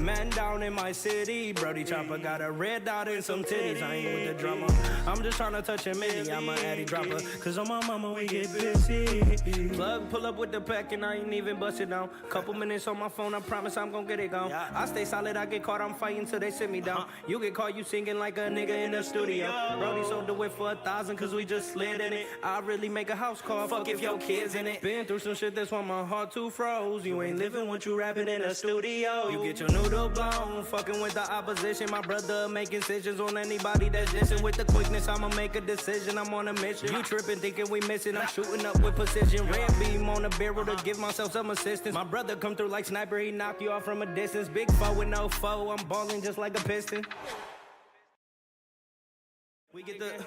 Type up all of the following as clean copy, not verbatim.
Man down in my city, Brody Chopper got a red dot and some titties. I ain't with the drama. I'm just tryna touch a milli. I'm a addy dropper. Cause on my mama we get busy. Plug pull up with the pack and I ain't even bust it down. Couple minutes on my phone, I promise I'm gon' get it gone. I stay solid, I get caught, I'm fighting till they sit me down. You get caught, you singing like a nigga in the studio. Brody sold the whip for 1,000 cause we just slid in it. I really make a house call, fuck if your kids in it. Been through some shit that's why my heart too froze. You ain't living what you rapping in a studio. You get your noodle blown, fucking with the opposition. My brother making decisions on anybody that's dissing. With the quickness, I'ma make a decision, I'm on a mission. You tripping, thinking we missing, I'm shooting up with precision. Red beam on the barrel to give myself some assistance. My brother come through like sniper, he knock you off from a distance. Big foe with no foe, I'm balling just like a piston. We get the...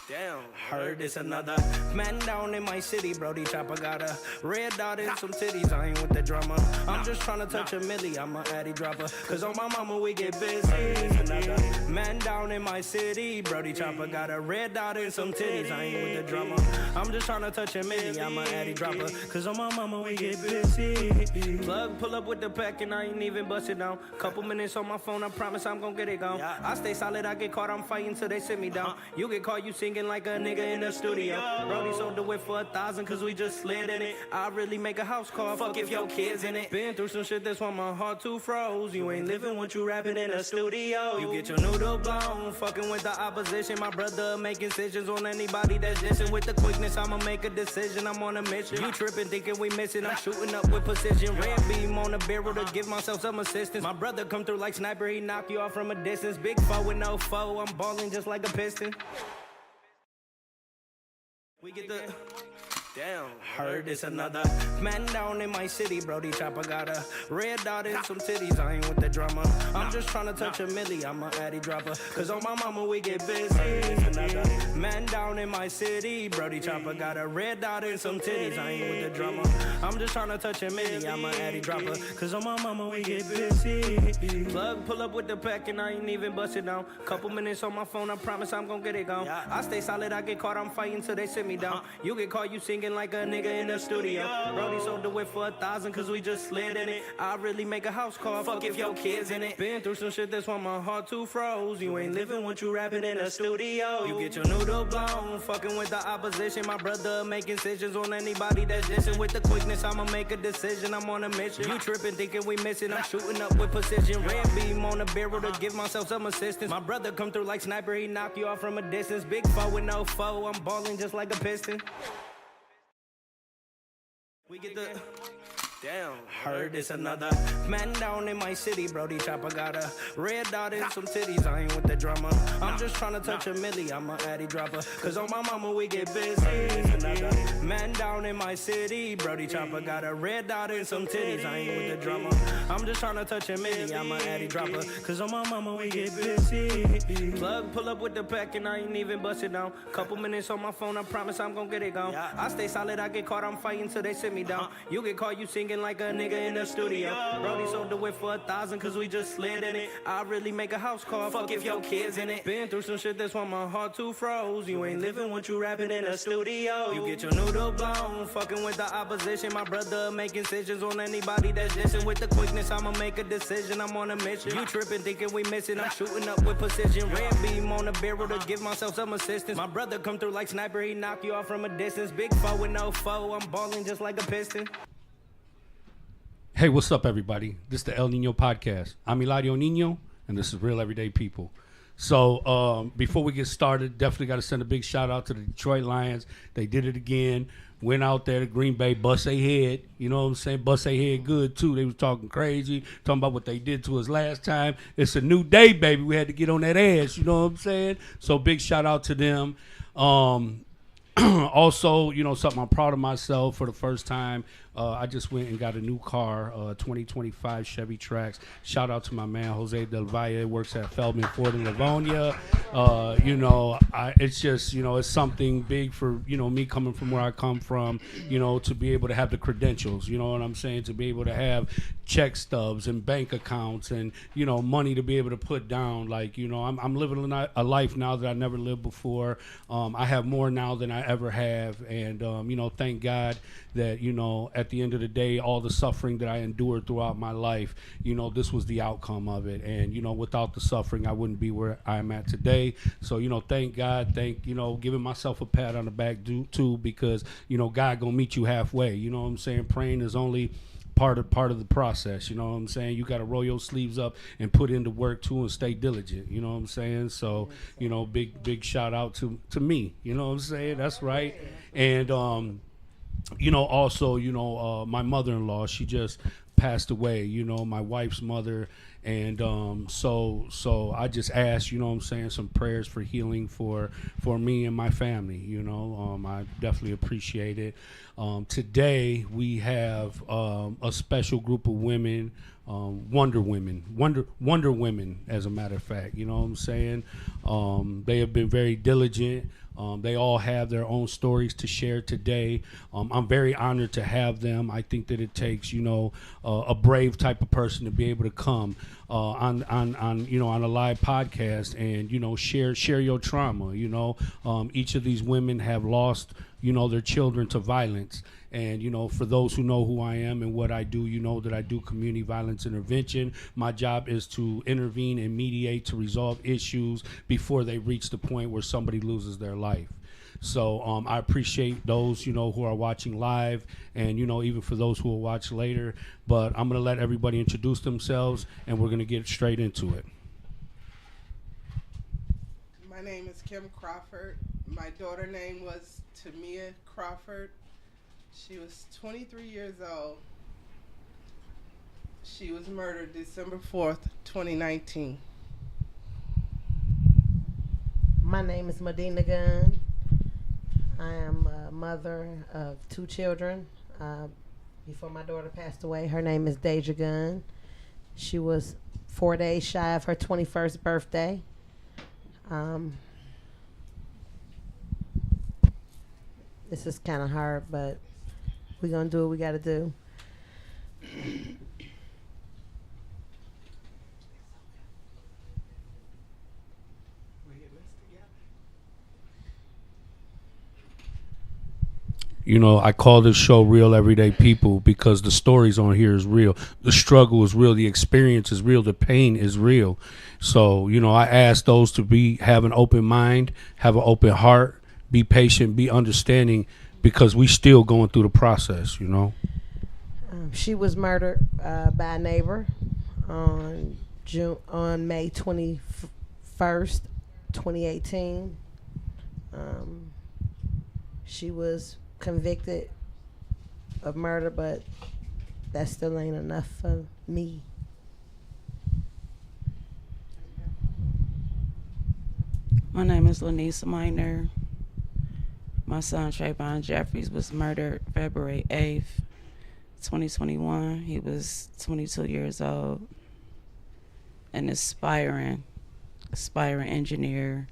Damn, heard it's another man down in my city, Brody Chopper got a red dot and some titties. I ain't with the drama. I'm just tryna touch a milli. I'm a addy dropper. Cause on my mama we get busy. Another man down in my city, Brody Chopper got a red dot and some titties. I ain't with the drama. I'm just tryna touch a milli. I'm a addy dropper. Cause on my mama we get busy. Plug pull up with the pack and I ain't even bust it down. Couple minutes on my phone, I promise I'm gon' get it gone. I stay solid, I get caught, I'm fighting till they sit me down. You get caught, you singing like a nigga in the studio. Brody sold the whip for 1,000 cause we just slid in it. I really make a house call, fuck if your kids in it. Been through some shit that's why my heart too froze. You ain't living what you rapping in a studio. You get your noodle blown, fucking with the opposition. My brother making decisions on anybody that's dissing. With the quickness, I'ma make a decision, I'm on a mission. You tripping, thinking we missing, I'm shooting up with precision. Red beam on the barrel to give myself some assistance. My brother come through like sniper, he knock you off from a distance. Big foe with no foe, I'm balling just like a piston. We get the... Damn, heard it's another man down in my city, Brody Chopper got a red dot and some titties. I ain't with the drama. I'm just tryna touch a milli. I'm a addy dropper. Cause on my mama we get busy. Another man down in my city, Brody Chopper got a red dot and some titties. I ain't with the drama. I'm just tryna touch a milli. I'm a addy dropper. Cause on my mama we get busy. Plug pull up with the pack and I ain't even bust it down. Couple minutes on my phone, I promise I'm gon' get it gone. I stay solid, I get caught, I'm fighting till they sit me down. You get caught, you singing like a nigga in the studio. Brody sold the whip for 1,000 cause we just slid in it. I really make a house call, fuck if your kids in it. Been through some shit that's why my heart too froze. You ain't living what you rapping in a studio. You get your noodle blown, fucking with the opposition. My brother making decisions on anybody that's dissing. With the quickness, I'ma make a decision, I'm on a mission. You tripping, thinking we missing, I'm shooting up with precision. Red beam on the barrel to give myself some assistance. My brother come through like sniper, he knock you off from a distance. Big foe with no foe, I'm balling just like a piston. We get the... Damn, heard it's another man down in my city, Brody Chopper got a red dot and some titties. I ain't with the drama. I'm just tryna touch a milli. I'm a addy dropper. Cause on my mama we get busy. Another man down in my city, Brody Chopper got a red dot and some titties. I ain't with the drama. I'm just tryna touch a milli. I'm a addy dropper. Cause on my mama we get busy. Plug pull up with the pack and I ain't even bust it down. Couple minutes on my phone, I promise I'm gon' get it gone. I stay solid, I get caught, I'm fighting till they sit me down. You get caught, you singing like a nigga in the studio. Brody sold the whip for 1,000 cause we just slid in it. I really make a house call, fuck if your kids in it. Been through some shit that's why my heart too froze. You ain't living what you rapping in a studio. You get your noodle blown, fucking with the opposition. My brother making decisions on anybody that's dissing. With the quickness, I'ma make a decision, I'm on a mission. You tripping, thinking we missing, I'm shooting up with precision. Red beam on the barrel to give myself some assistance. My brother come through like sniper, he knock you off from a distance. Big foe with no foe, I'm balling just like a piston. Hey, what's up, everybody? This is the El Nino Podcast. I'm Eladio Nino, and this is Real Everyday People. So before we get started, definitely got to send a big shout out to the Detroit Lions. They did it again. Went out there to Green Bay, bust their head. You know what I'm saying? Bust their head good, too. They was talking crazy, talking about what they did to us last time. It's a new day, baby. We had to get on that ass. You know what I'm saying? So big shout out to them. Also, you know, something I'm proud of myself for the first time. I just went and got a new car, 2025 Chevy Trax. Shout out to my man, Jose Del Valle, works at Feldman Ford in Livonia. You know, it's just, you know, it's something big for, you know, me coming from where I come from, you know, to be able to have the credentials, you know what I'm saying, to be able to have check stubs and bank accounts and, you know, money to be able to put down. Like, you know, I'm living a life now that I never lived before. I have more now than I ever have. And, you know, thank God that, you know, at the end of the day, all the suffering that I endured throughout my life, this was the outcome of it. And, without the suffering, I wouldn't be where I'm at today. So, thank God, giving myself a pat on the back too, because, God gonna meet you halfway. You know what I'm saying? Praying is only part of the process. You know what I'm saying? You got to roll your sleeves up and put into work too and stay diligent. You know what I'm saying? So, big shout out to me. You know what I'm saying? That's right. And, also, my mother-in-law, she just passed away, my wife's mother. And so I just asked, some prayers for healing for me and my family. I definitely appreciate it. Today we have a special group of women, Wonder Women, as a matter of fact. You know what I'm saying? They have been very diligent. They all have their own stories to share today. I'm very honored to have them. I think that it takes, a brave type of person to be able to come on a live podcast and share your trauma. Each of these women have lost their children to violence. And, for those who know who I am and what I do, that I do community violence intervention. My job is to intervene and mediate to resolve issues before they reach the point where somebody loses their life. So I appreciate those, who are watching live and, even for those who will watch later. But I'm going to let everybody introduce themselves and we're going to get straight into it. My name is Kim Crawford. My daughter name was Tamia Crawford. She was 23 years old. She was murdered December 4th, 2019. My name is Medina Gunn. I am a mother of 2 children. Before my daughter passed away, her name is Deja Gunn. She was 4 days shy of her 21st birthday. This is kind of hard, but we're going to do what we got to do. I call this show Real Everyday People because the stories on here is real. The struggle is real. The experience is real. The pain is real. So, I ask those to have an open mind, have an open heart, be patient, be understanding, because we still going through the process, She was murdered by a neighbor on May 21st, 2018. She was convicted of murder, but that still ain't enough for me. My name is Lanesse Tenesha. My son Trayvon Jeffries was murdered February 8th, 2021. He was 22 years old. An aspiring engineer,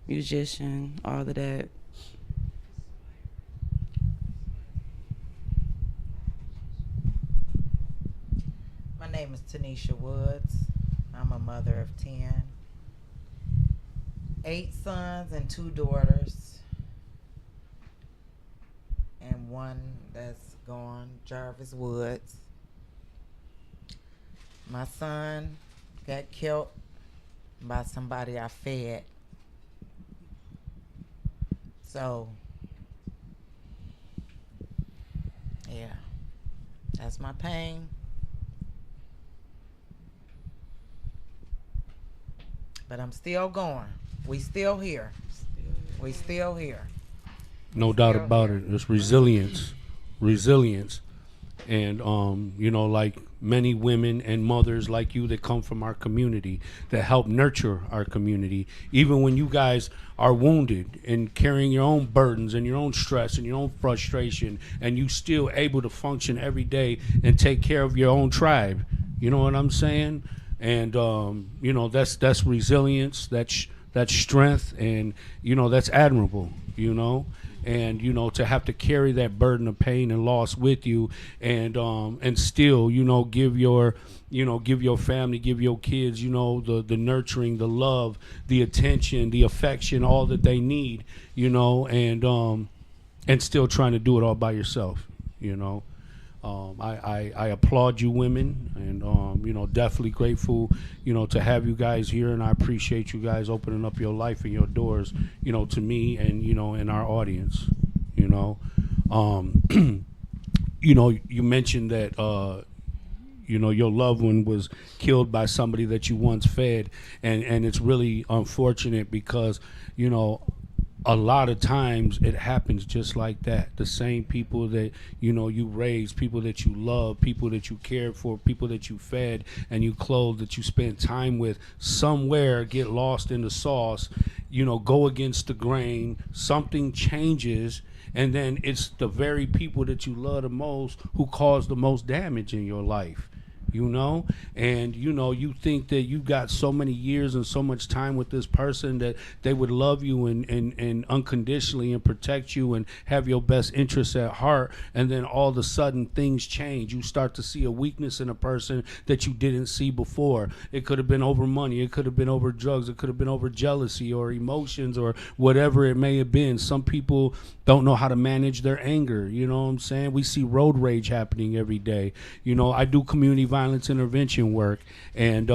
musician, all of that. My name is Tanisha Woods. I'm a mother of 10. 8 sons and 2 daughters. And one that's gone, Jarvis Woods. My son got killed by somebody I fed. So, yeah, that's my pain. But I'm still going. We still here. We still here. No doubt about it. It's resilience. And, like many women and mothers like you that come from our community, that help nurture our community, even when you guys are wounded and carrying your own burdens and your own stress and your own frustration, and you still able to function every day and take care of your own tribe. You know what I'm saying? And, that's resilience, that's strength, and, that's admirable, and to have to carry that burden of pain and loss with you, and still give your family, give your kids the nurturing, the love, the attention, the affection, all that they need, and still trying to do it all by yourself. I applaud you women, and you know, definitely grateful, you know, to have you guys here, and I appreciate you guys opening up your life and your doors, you know, to me and, you know, and our audience, you know. You know, you mentioned that you know, your loved one was killed by somebody that you once fed, and it's really unfortunate because, you know, a lot of times it happens just like that. The same people that, you know, you raised, people that you love, people that you cared for, people that you fed and you clothed, that you spent time with, somewhere get lost in the sauce, you know, go against the grain, something changes, and then it's the very people that you love the most who cause the most damage in your life. You know, and you know, you think that you got so many years and so much time with this person that they would love you and unconditionally and protect you and have your best interests at heart, and then all of a sudden things change. You start to see a weakness in a person that you didn't see before. It could have been over money, it could have been over drugs, it could have been over jealousy or emotions or whatever it may have been. Some people don't know how to manage their anger. You know what I'm saying? We see road rage happening every day. You know, I do community violence intervention work, and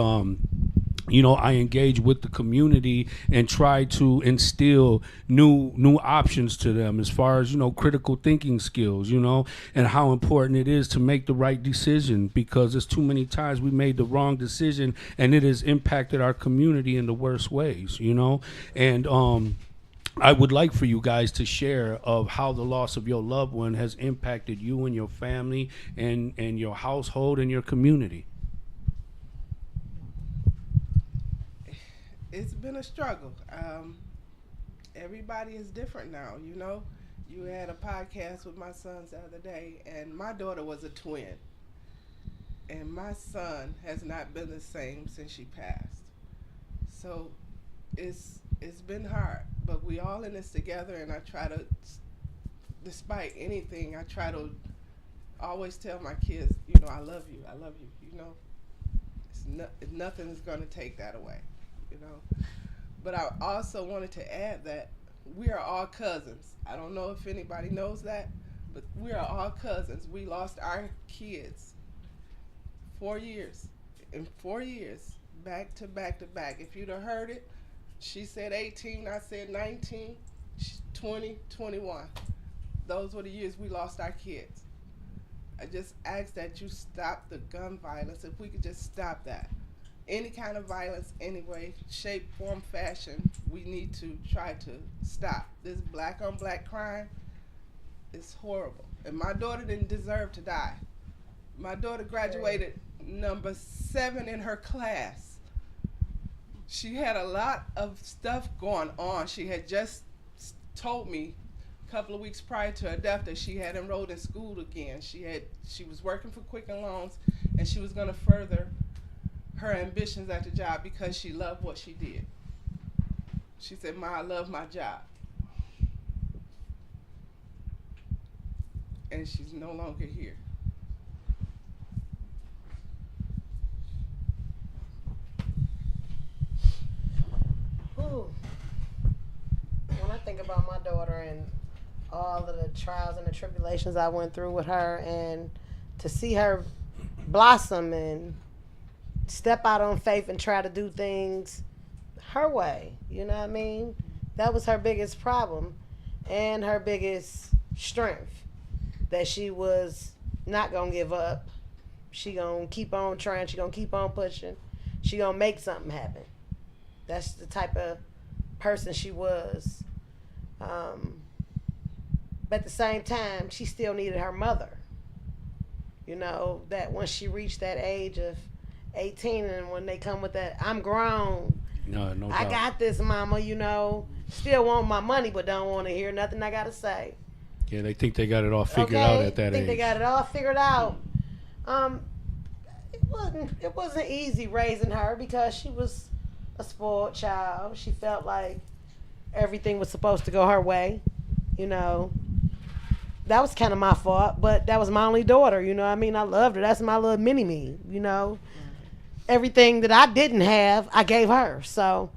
you know, I engage with the community and try to instill new options to them as far as, you know, critical thinking skills, you know, and how important it is to make the right decision, because there's too many times we made the wrong decision and it has impacted our community in the worst ways, you know. And I would like for you guys to share of how the loss of your loved one has impacted you and your family and your household and your community. It's been a struggle. Everybody is different now, you know. You had a podcast with my sons the other day, and my daughter was a twin. And my son has not been the same since she passed. So it's been hard, but we all in this together, and I try to, despite anything, I try to always tell my kids, you know, I love you, you know. Nothing is going to take that away, you know. But I also wanted to add that we are all cousins. I don't know if anybody knows that, but we are all cousins. We lost our kids 4 years, in 4 years, back to back to back. If you'd have heard it, she said 18, I said 19, 20, 21. Those were the years we lost our kids. I just ask that you stop the gun violence. If we could just stop that. Any kind of violence, any way, shape, form, fashion, we need to try to stop. This black on black crime is horrible. And my daughter didn't deserve to die. My daughter graduated number 7 in her class. She had a lot of stuff going on. She had just told me a couple of weeks prior to her death that she had enrolled in school again. She was working for Quicken Loans, and she was going to further her ambitions at the job because she loved what she did. She said, "Ma, I love my job." And she's no longer here. Ooh. When I think about my daughter and all of the trials and the tribulations I went through with her, and to see her blossom and step out on faith and try to do things her way, you know what I mean? That was her biggest problem and her biggest strength, that she was not gonna give up. She gonna keep on trying, she gonna keep on pushing, she gonna make something happen. That's the type of person she was. But at the same time, she still needed her mother. You know, that once she reached that age of 18, and when they come with that, "I'm grown, No I doubt. got this, mama," you know, still want my money, but don't want to hear nothing I got to say. Yeah, they think they got it all figured out at that think age. they got it all figured out. It wasn't easy raising her because she was a spoiled child. She felt like everything was supposed to go her way, you know. That was kind of my fault, but that was my only daughter, you know what I mean? I loved her. That's my little mini-me, you know. Everything that I didn't have, I gave her. So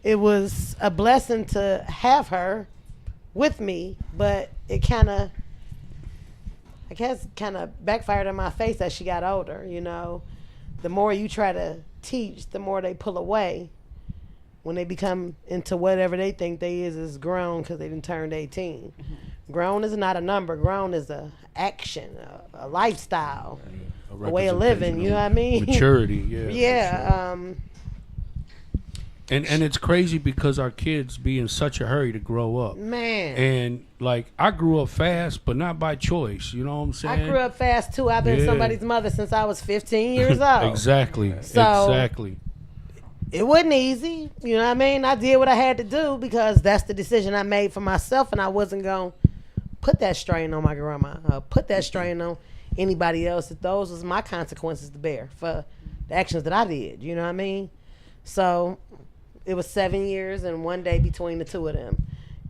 it was a blessing to have her with me, but it kind of I guess kind of backfired in my face as she got older. You know, the more you try to teach, the more they pull away. When they become into whatever they think they is grown because they done turned 18. Grown is not a number. Grown is a action, a lifestyle, a way of living. You know what I mean? Maturity, yeah. Yeah. Sure. And it's crazy because our kids be in such a hurry to grow up. Man. And like I grew up fast, but not by choice. You know what I'm saying? I grew up fast too. I've been somebody's mother since I was 15 years old. Exactly. So, exactly. It wasn't easy. You know what I mean? I did what I had to do because that's the decision I made for myself, and I wasn't going to put that strain on my grandma, put that strain on anybody else. Those was my consequences to bear for the actions that I did. You know what I mean? So it was 7 years and 1 day between the two of them.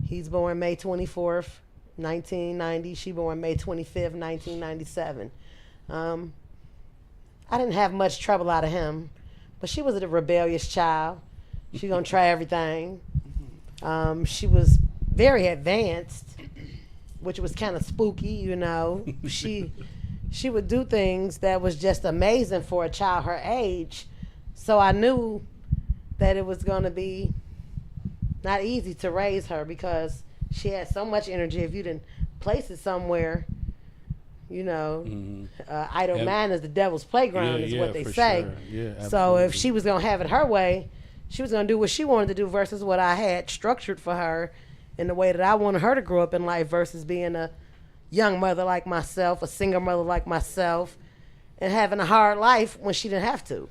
He's born May 24th, 1990. She born May 25th, 1997. I didn't have much trouble out of him. But she was a rebellious child. She gonna try everything. She was very advanced, which was kind of spooky, you know. She would do things that was just amazing for a child her age. So I knew that it was gonna be not easy to raise her because she had so much energy. If you didn't place it somewhere, you know, idle mind is the devil's playground, is what they say. Sure. Yeah, so if she was going to have it her way, she was going to do what she wanted to do versus what I had structured for her in the way that I wanted her to grow up in life versus being a young mother like myself, a single mother like myself, and having a hard life when she didn't have to.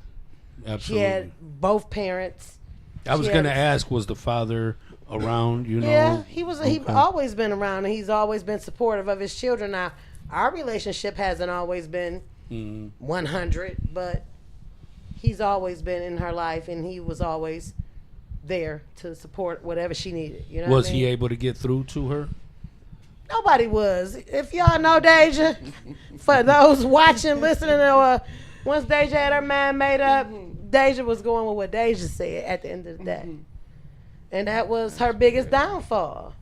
Absolutely. She had both parents. I was going to ask, was the father around, you know? Yeah, he was. He's always been around, and he's always been supportive of his children. Now, our relationship hasn't always been 100, but he's always been in her life, and he was always there to support whatever she needed. You know, was he able to get through to her? Nobody was. If y'all know Deja, for those watching, listening, or once Deja had her mind made up, Deja was going with what Deja said at the end of the day, and that was her biggest downfall.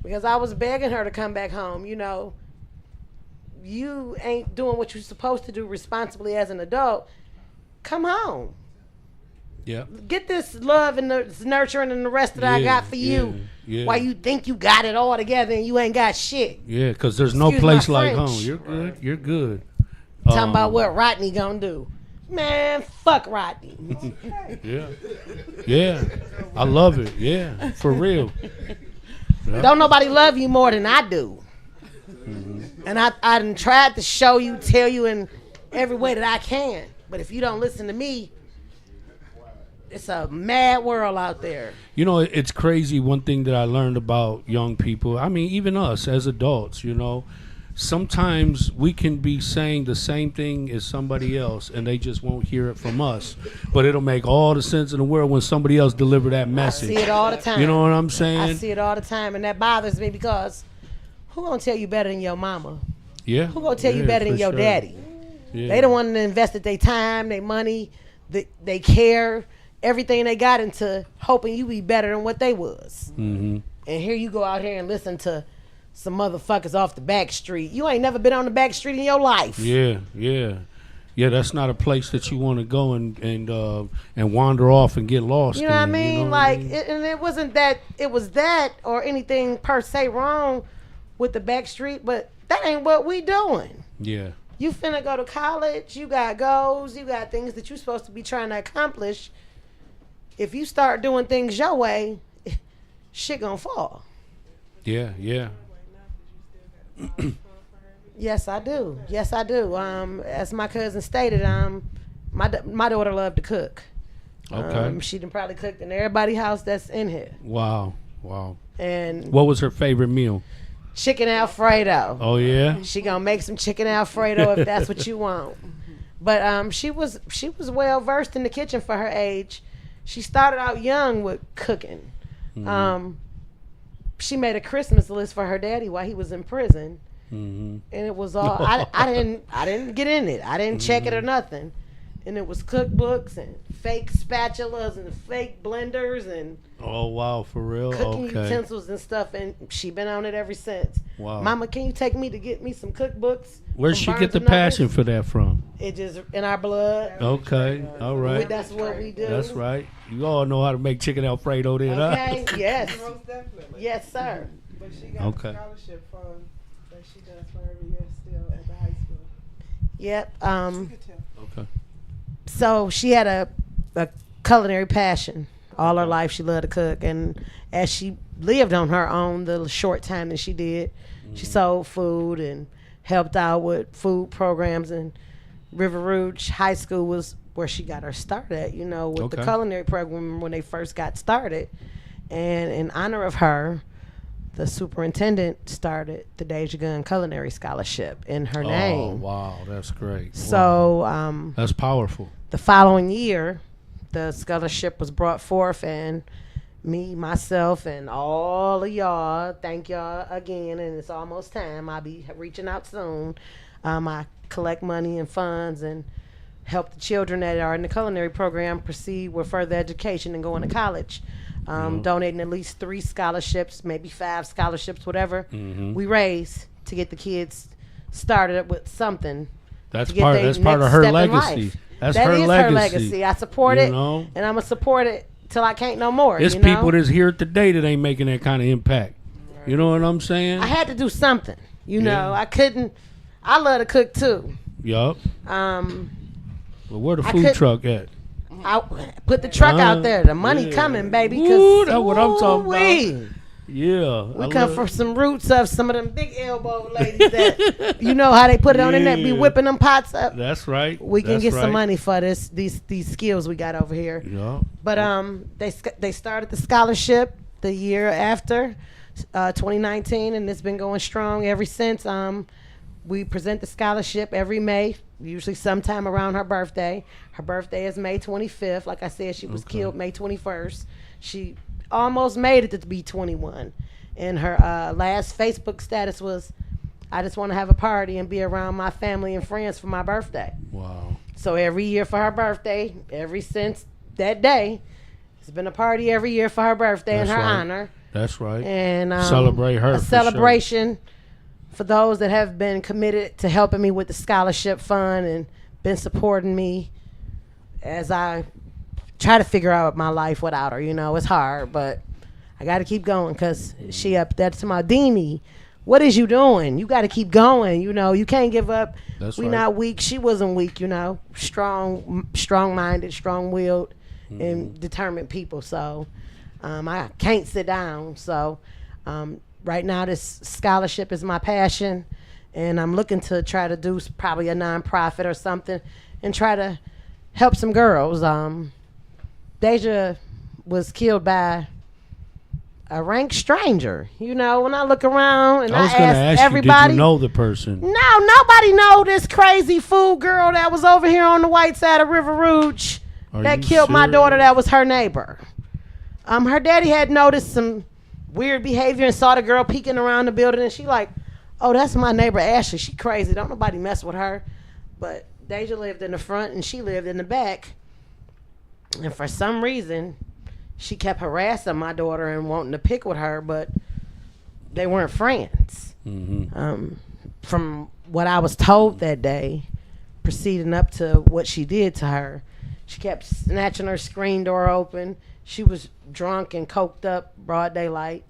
Because I was begging her to come back home. You know, you ain't doing what you're supposed to do responsibly as an adult. Come home. Yeah. Get this love and this nurturing and the rest that I got for you. Yeah. While you think you got it all together and you ain't got shit. Yeah, because there's no place like home. You're good. You're good. Talking about what Rodney gonna do. Man, fuck Rodney. Yeah. Yeah. I love it. Yeah. For real. Yeah. Don't nobody love you more than I do. And I done tried to show you, tell you in every way that I can. But if you don't listen to me, it's a mad world out there. You know, it's crazy. One thing that I learned about young people, I mean, even us as adults, you know, sometimes we can be saying the same thing as somebody else and they just won't hear it from us. But it'll make all the sense in the world when somebody else deliver that message. I see it all the time. You know what I'm saying? I see it all the time, and that bothers me because who gonna tell you better than your mama? Yeah. Who gonna tell you better than your daddy? Yeah. They don't want to invest their time, their money, they care, everything they got into hoping you be better than what they was. Mm-hmm. And here you go out here and listen to some motherfuckers off the back street. You ain't never been on the back street in your life. Yeah. That's not a place that you want to go and wander off and get lost. You know what I mean? You know like, what I mean? and it wasn't that it was that or anything per se wrong with the back street, but that ain't what we doing. Yeah. You finna go to college, you got goals, you got things that you're supposed to be trying to accomplish. If you start doing things your way, shit gonna fall. Yeah. Yes, I do. As my cousin stated, my daughter loved to cook. Okay. She done probably cooked in everybody's house that's in here. Wow. And What was her favorite meal? chicken Alfredo. Oh yeah. She gonna make some chicken Alfredo if that's what you want. But she was well versed in the kitchen for her age. She started out young with cooking. Mm-hmm. She made a Christmas list for her daddy while he was in prison. Mm-hmm. And it was all I didn't get in it. I didn't check it or nothing. And it was cookbooks and fake spatulas and fake blenders and Oh wow, for real? cooking Okay. utensils and stuff. And she been on it ever since. Wow. Mama, can you take me to get me some cookbooks? Where'd from she Barnes get the and Nobles?" passion for that from? It just in our blood. Okay, all right. That's what we do. That's right. You all know how to make chicken Alfredo then, Okay. Yes. Most definitely. Yes, sir. But she got Okay. a scholarship fund that she does for every year still at the high school. Yep. You could tell. Okay. So she had a culinary passion. All her life she loved to cook, and as she lived on her own the short time that she did, she sold food and helped out with food programs. And River Rouge High School was where she got her start at, you know, with the Okay. culinary program when they first got started. And in honor of her, the superintendent started the Deja Gunn Culinary Scholarship in her Oh, name. wow. That's great. Wow. So That's powerful. the following year, the scholarship was brought forth, and me, myself, and all of y'all, thank y'all again, and it's almost time. I'll be reaching out soon. I collect money and funds and help the children that are in the culinary program proceed with further education and going to college. Donating at least 3 scholarships, maybe 5 scholarships, whatever we raise to get the kids started with something. That's to get part. their That's part of next her step in legacy. life. That's That her is legacy. her legacy. I support You it, know? and I'm gonna support it till I can't no more. It's you know? people that's here today that ain't making that kind of impact. You know what I'm saying? I had to do something. You know, I couldn't. I love to cook too. Yup. Um, Well, where the I food could- truck at? I put the truck out there. The money Yeah. coming, baby. Ooh, that's what I'm talking ooh-wee. about. Yeah. We I come love- from some roots of some of them big elbow ladies that you know how they put it on the net, be Yeah. whipping them pots up. That's right. We can That's get right. some money for these skills we got over here. Yeah. But they started the scholarship the year after 2019, and it's been going strong ever since. We present the scholarship every May, usually sometime around her birthday. Her birthday is May 25th. Like I said, she was killed May 21st. She almost made it to be 21. And her last Facebook status was, I just want to have a party and be around my family and friends for my birthday. Wow. So every year for her birthday, ever since that day, it's been a party every year for her birthday in That's her right. honor. That's right. And Celebrate her a for celebration for those that have been committed to helping me with the scholarship fund and been supporting me as I try to figure out my life without her. You know, it's hard, but I got to keep going because she up there to my Deanie. What is you doing? You got to keep going. You know, you can't give up. That's We right. not weak. She wasn't weak. You know, strong-minded, strong-willed, and determined people. So I can't sit down. So right now, this scholarship is my passion, and I'm looking to try to do probably a nonprofit or something, and try to help some girls. Deja was killed by a rank stranger. You know, when I look around and I I, was going to ask ask everybody, you, did you know the person? no, nobody know this crazy fool girl that was over here on the white side of River Rouge Are that you killed my serious? daughter. That was her neighbor. Her daddy had noticed some weird behavior and saw the girl peeking around the building, and she like, oh, that's my neighbor Ashley. She crazy. Don't nobody mess with her. But Deja lived in the front and she lived in the back. And for some reason, she kept harassing my daughter and wanting to pick with her, but they weren't friends. From what I was told that day, proceeding up to what she did to her, she kept snatching her screen door open. She was drunk and coked up, broad daylight.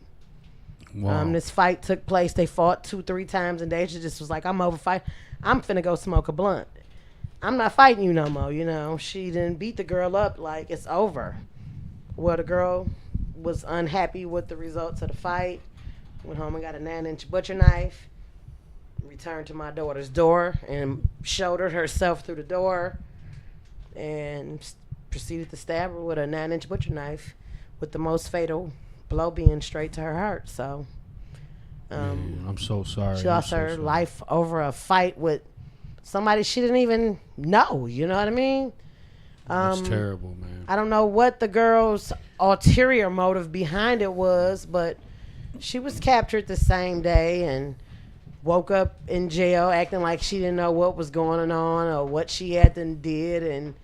Wow. This fight took place. They fought 2-3 times, and Deja just was like, I'm over fight. I'm finna go smoke a blunt. I'm not fighting you no more, you know. She didn't beat the girl up like it's over. Well, the girl was unhappy with the results of the fight. Went home and got a 9-inch butcher knife. Returned to my daughter's door and shouldered herself through the door and proceeded to stab her with a 9-inch butcher knife, with the most fatal blow being straight to her heart. So Man, I'm so sorry. she lost her life over a fight with somebody she didn't even know. You know what I mean? That's terrible, man. I don't know what the girl's ulterior motive behind it was, but she was captured the same day and woke up in jail acting like she didn't know what was going on or what she had done did. And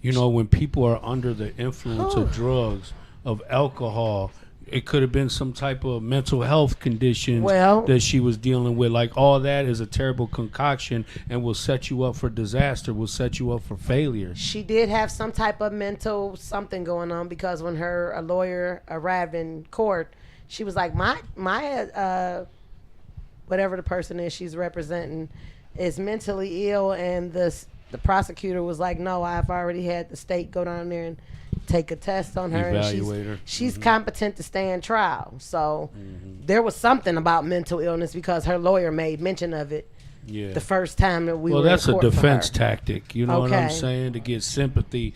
You know, when people are under the influence of drugs, of alcohol, it could have been some type of mental health condition Well- that she was dealing with. Like, all that is a terrible concoction and will set you up for disaster, will set you up for failure. She did have some type of mental something going on, because when a lawyer arrived in court, she was like, my whatever the person is she's representing is mentally ill, and the prosecutor was like, no, I've already had the state go down there and take a test on her, Evaluate and her. she's competent to stand trial. So there was something about mental illness, because her lawyer made mention of it Yeah. the first time that we Well, were that's in a court for defense her. tactic, you know what I'm Okay. saying, to get sympathy,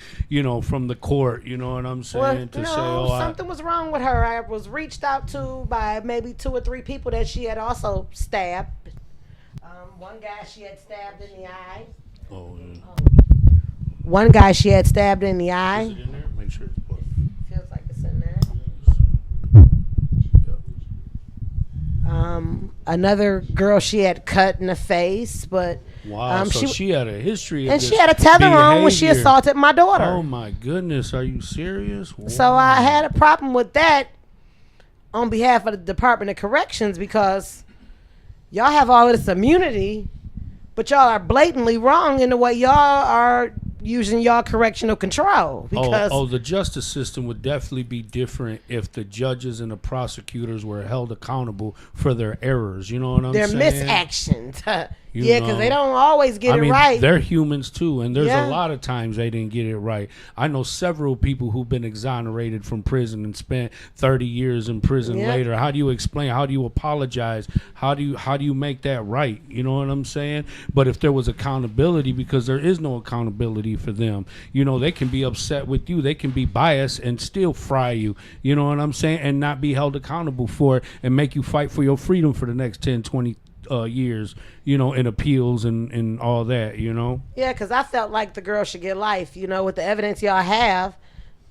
from the court, you know what I'm saying, Well, to no, say, oh, something was wrong with her. I was reached out to by maybe 2 or 3 people that she had also stabbed. One guy she had stabbed in the eye. oh, yeah. One guy she had stabbed in the Is eye. it in there? Make sure it's put. Feels like it's in there. Another girl she had cut in the face, but Wow, so she had a history of and this she had a tether on when she behavior. assaulted my daughter. Oh my goodness, are you serious? So I had a problem with that on behalf of the Department of Corrections, because y'all have all this immunity, but y'all are blatantly wrong in the way y'all are using y'all correctional control. Because the justice system would definitely be different if the judges and the prosecutors were held accountable for their errors. You know what I'm their saying? misactions. You Yeah, because know. they don't always get I mean, it right. they're humans too, and there's Yeah. a lot of times they didn't get it right. I know several people who've been exonerated from prison and spent 30 years in prison Yeah. later. How do you explain? How do you apologize? How do you make that right? You know what I'm saying? But if there was accountability, because there is no accountability for them, they can be upset with you. They can be biased and still fry you. You know what I'm saying? And not be held accountable for it and make you fight for your freedom for the next 10, 20 years, in appeals and all that, Yeah, because I felt like the girl should get life. With the evidence y'all have,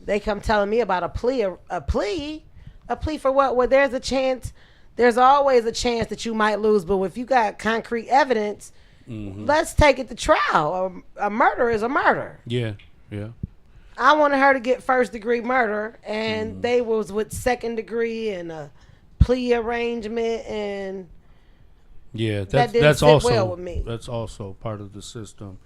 they come telling me about a plea. A plea for what? Well, there's a chance. There's always a chance that you might lose, but if you got concrete evidence, let's take it to trial. A murder is a murder. Yeah. I wanted her to get first degree murder, and they was with second degree and a plea arrangement, and Yeah, that didn't that's sit also well with me. That's also part of the system,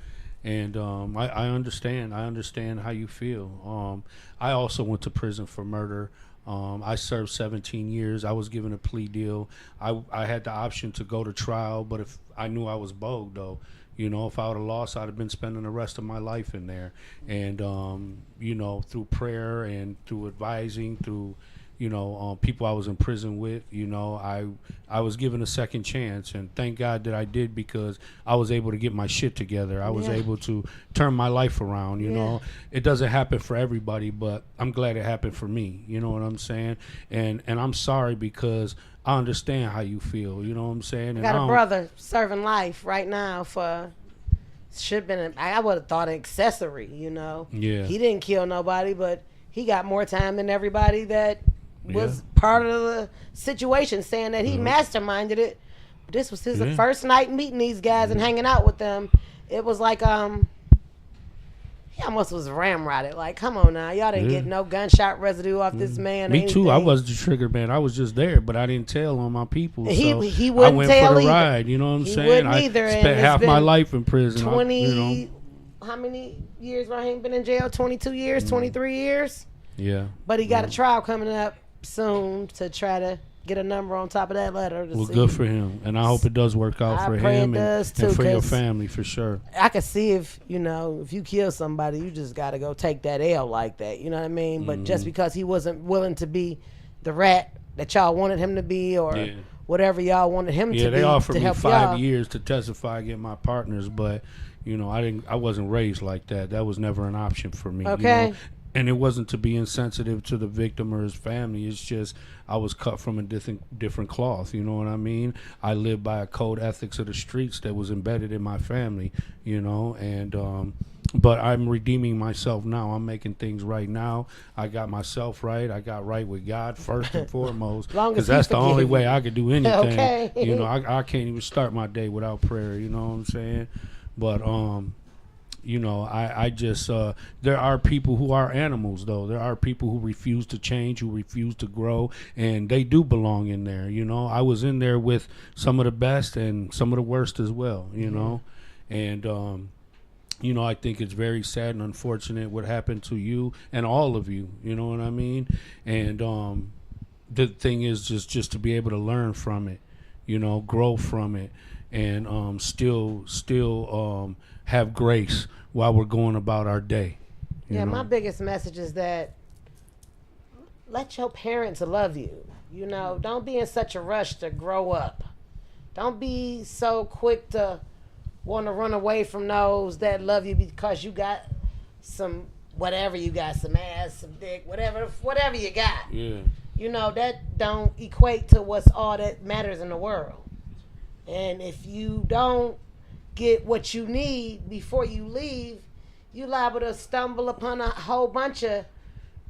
and I understand. I understand how you feel. I also went to prison for murder. I served 17 years. I was given a plea deal. I had the option to go to trial, but if I knew I was bogue, though, if I would have lost, I'd have been spending the rest of my life in there. And through prayer and through advising, through people I was in prison with, I was given a second chance, and thank God that I did, because I was able to get my shit together. I was able to turn my life around, It doesn't happen for everybody, but I'm glad it happened for me, you know what I'm saying? And I'm sorry, because I understand how you feel, you know what I'm saying? And I got a brother serving life right now for should been I would have thought an accessory, Yeah. He didn't kill nobody, but he got more time than everybody that was part of the situation, saying that he masterminded it. This was his first night meeting these guys and hanging out with them. It was like he almost was ramrodded. Like, come on now, y'all didn't get no gunshot residue off this man. Or Me too. I anything. was the trigger man. I was just there, but I didn't tell on my people. He so wouldn't I went tell for the either. ride. You know what I'm He saying? wouldn't I either, and spent it's half my been life in prison. 20. How many years Raheem been in jail? 22 years, 23 years. Yeah. But he got a trial coming up soon to try to get a number on top of that letter. To Well, see. good for him, and I hope it does work out I for pray him it does, and too, for your 'cause family for sure. I could see if you kill somebody, you just got to go take that L like that. You know what I mean? But just because he wasn't willing to be the rat that y'all wanted him to be, or whatever y'all wanted him to be, Yeah, they offered to me help 5 y'all. years to testify against my partners, but I wasn't raised like that. That was never an option for me. Okay. And it wasn't to be insensitive to the victim or his family. It's just I was cut from a different cloth. You know what I mean? I lived by a code ethics of the streets that was embedded in my family. And but I'm redeeming myself now. I'm making things right now. I got myself right. I got right with God first and foremost, Long as because he that's the only forgive way you. I could do anything. Okay. I can't even start my day without prayer. You know what I'm saying? But I just there are people who are animals, though. There are people who refuse to change, who refuse to grow, and they do belong in there. I was in there with some of the best and some of the worst as well. And I think it's very sad and unfortunate what happened to you and all of you. You know what I mean? And the thing is just to be able to learn from it, grow from it, and still have grace while we're going about our day. My biggest message is that let your parents love you. Don't be in such a rush to grow up. Don't be so quick to want to run away from those that love you because you got some whatever you got, some ass, some dick, whatever you got. Yeah. That don't equate to what's all that matters in the world. And if you don't get what you need before you leave, you liable to stumble upon a whole bunch of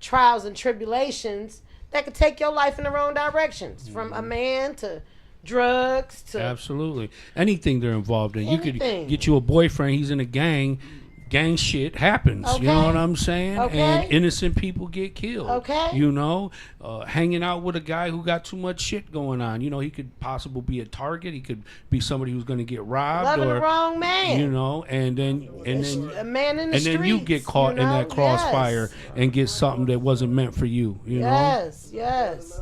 trials and tribulations that could take your life in the wrong directions. From a man to drugs to absolutely anything they're involved in. Anything. You could get you a boyfriend, he's in a gang shit happens. Okay. You know what I'm saying? Okay. And innocent people get killed. Okay. Hanging out with a guy who got too much shit going on. He could possibly be a target. He could be somebody who's going to get robbed. Loving or the wrong man. And then a man in the and streets, then you get caught in that crossfire and get something that wasn't meant for you. You know? Yes.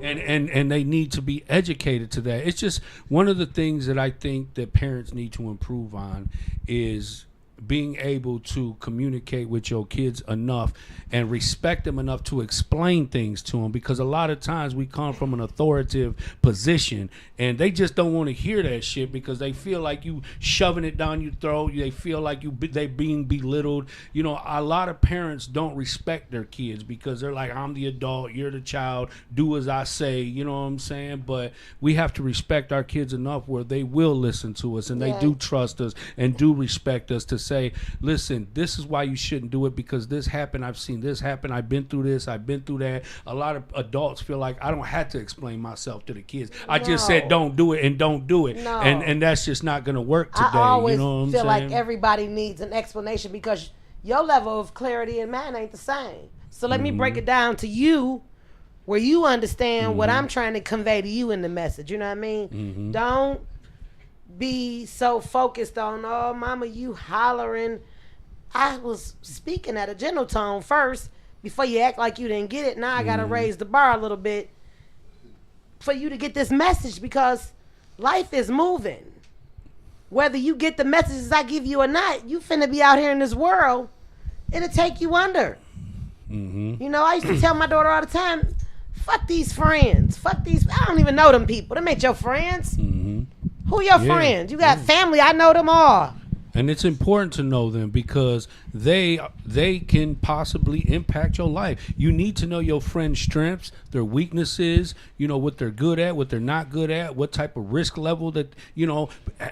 And they need to be educated to that. It's just one of the things that I think that parents need to improve on is being able to communicate with your kids enough and respect them enough to explain things to them, because a lot of times we come from an authoritative position and they just don't want to hear that shit because they feel like you shoving it down your throat. They feel like they being belittled. A lot of parents don't respect their kids because they're like, I'm the adult, you're the child, do as I say. You know what I'm saying? But we have to respect our kids enough where they will listen to us and they do trust us and do respect us to say, listen, this is why you shouldn't do it because this happened. I've seen this happen. I've been through this. I've been through that. A lot of adults feel like I don't have to explain myself to the kids. I just said don't do it and don't do it. No. And that's just not going to work today. I always feel feel like everybody needs an explanation because your level of clarity and mine ain't the same. So let me break it down to you where you understand what I'm trying to convey to you in the message. You know what I mean? Don't be so focused on, oh, mama, you hollering. I was speaking at a gentle tone first before you act like you didn't get it. Now I got to raise the bar a little bit for you to get this message because life is moving. Whether you get the messages I give you or not, you finna be out here in this world. It'll take you under. I used to tell my daughter all the time, fuck these friends. I don't even know them people. Them ain't your friends. Who your friends? You got family. I know them all. And it's important to know them because they can possibly impact your life. You need to know your friend's strengths, their weaknesses, what they're good at, what they're not good at, what type of risk level that,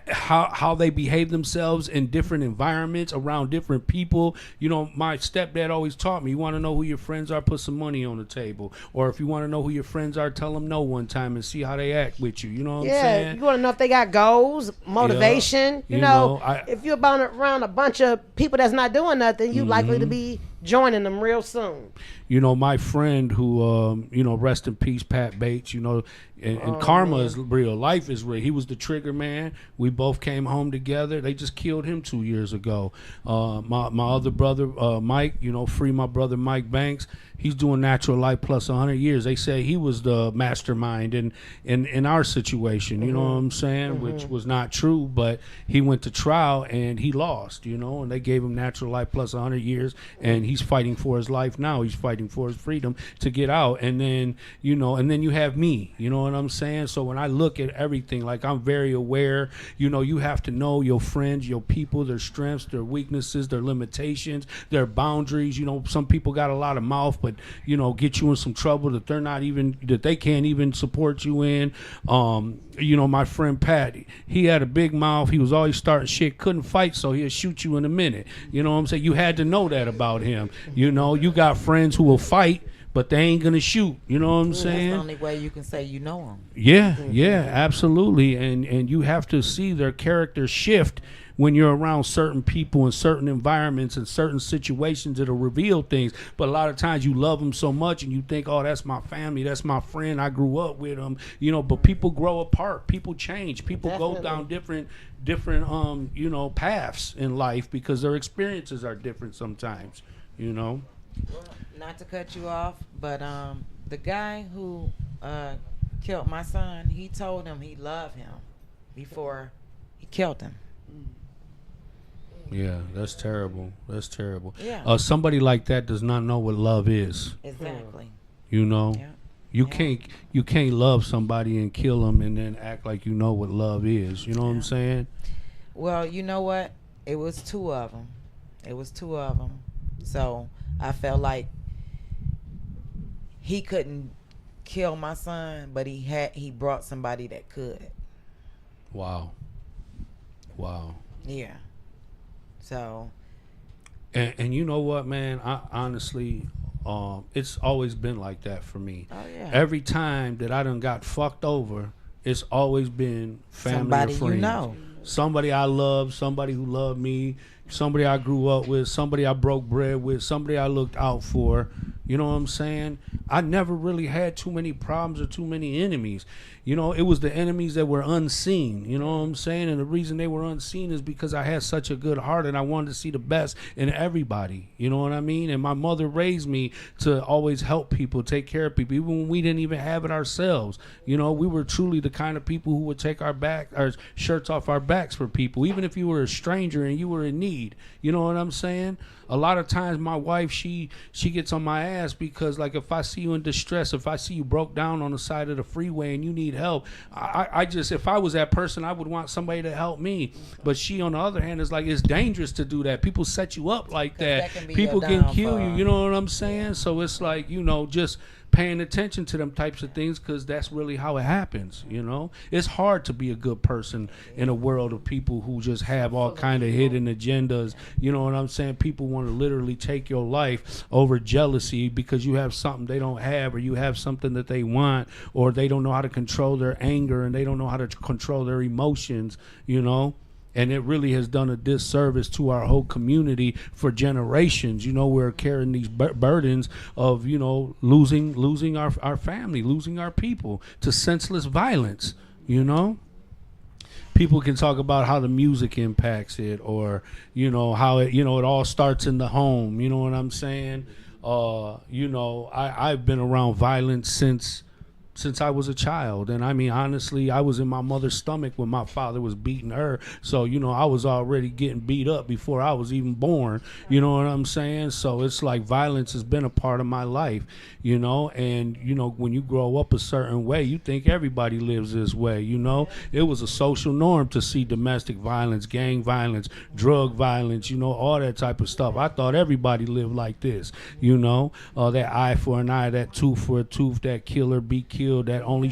how they behave themselves in different environments around different people. My stepdad always taught me, you want to know who your friends are, put some money on the table. Or if you want to know who your friends are, tell them no one time and see how they act with you. You know what I'm saying? You want to know if they got goals, motivation. If you're around a bunch of people that's not doing nothing, you likely to be joining them real soon. My friend who, rest in peace, Pat Bates, and karma is real. Life is real. He was the trigger man. We both came home together. They just killed him 2 years ago. My other brother, Mike, free my brother Mike Banks. He's doing natural life plus 100 years. They say he was the mastermind in our situation, you know what I'm saying, which was not true, but he went to trial and he lost, and they gave him natural life plus 100 years, and he's fighting for his life now. He's fighting for his freedom to get out. And then, and then you have me, you know what I'm saying? So when I look at everything, like I'm very aware, you have to know your friends, your people, their strengths, their weaknesses, their limitations, their boundaries. Some people got a lot of mouth, but get you in some trouble that they can't even support you in. My friend Pat, he had a big mouth. He was always starting shit, couldn't fight, so he'll shoot you in a minute. You know what I'm saying? You had to know that about him. You got friends who will fight, but they ain't gonna shoot. You know what I'm saying? That's the only way you can say you know them. Yeah, absolutely. And you have to see their character shift when you're around certain people in certain environments and certain situations, it'll reveal things. But a lot of times you love them so much and you think, oh, that's my family, that's my friend, I grew up with them, you know. But people grow apart, people change, people go down different you know, paths in life because their experiences are different sometimes, you know. Not to cut you off, but the guy who killed my son, he told him he loved him before he killed him. Yeah, that's terrible. That's terrible. Yeah. Somebody like that does not know what love is. Exactly. You know, Yeah. you can't love somebody and kill them and then act like you know what love is. You know what I'm saying? Well, you know what? It was two of them. So I felt like he couldn't kill my son, but he brought somebody that could. Wow. Yeah. So. And you know what, man? I honestly, it's always been like that for me. Oh yeah. Every time that I done got fucked over, it's always been family Somebody or friends. you know. Somebody I love, somebody who loved me, somebody I grew up with, somebody I broke bread with, somebody I looked out for. You know what I'm saying? I never really had too many problems or too many enemies. You know, it was the enemies that were unseen. You know what I'm saying? And the reason they were unseen is because I had such a good heart and I wanted to see the best in everybody. You know what I mean? And my mother raised me to always help people, take care of people, even when we didn't even have it ourselves. You know, we were truly the kind of people who would take our shirts off our backs for people, even if you were a stranger and you were in need. You know what I'm saying? A lot of times my wife, she gets on my ass because, like, if I see you in distress, if I see you broke down on the side of the freeway and you need help, I just, if I was that person, I would want somebody to help me. But she, on the other hand, is like, it's dangerous to do that. People set you up like that. People can kill you. You know what I'm saying? Yeah. So it's like, you know, just paying attention to them types of things, because that's really how it happens. You know, it's hard to be a good person in a world of people who just have all kind of hidden agendas. You know what I'm saying? People want to literally take your life over jealousy because you have something they don't have, or you have something that they want, or they don't know how to control their anger and they don't know how to control their emotions, you know. And it really has done a disservice to our whole community for generations. You know, we're carrying these burdens of, you know, losing our family, losing our people to senseless violence, you know. People can talk about how the music impacts it, or, you know, how it, you know, it all starts in the home. You know what I'm saying? You know, I've been around violence since I was a child. And I mean, honestly, I was in my mother's stomach when my father was beating her. So, you know, I was already getting beat up before I was even born. You know what I'm saying? So it's like violence has been a part of my life, you know. And, you know, when you grow up a certain way, you think everybody lives this way, you know. It was a social norm to see domestic violence, gang violence, drug violence, you know, all that type of stuff. I thought everybody lived like this, you know. That eye for an eye, that tooth for a tooth, that killer be killed, that only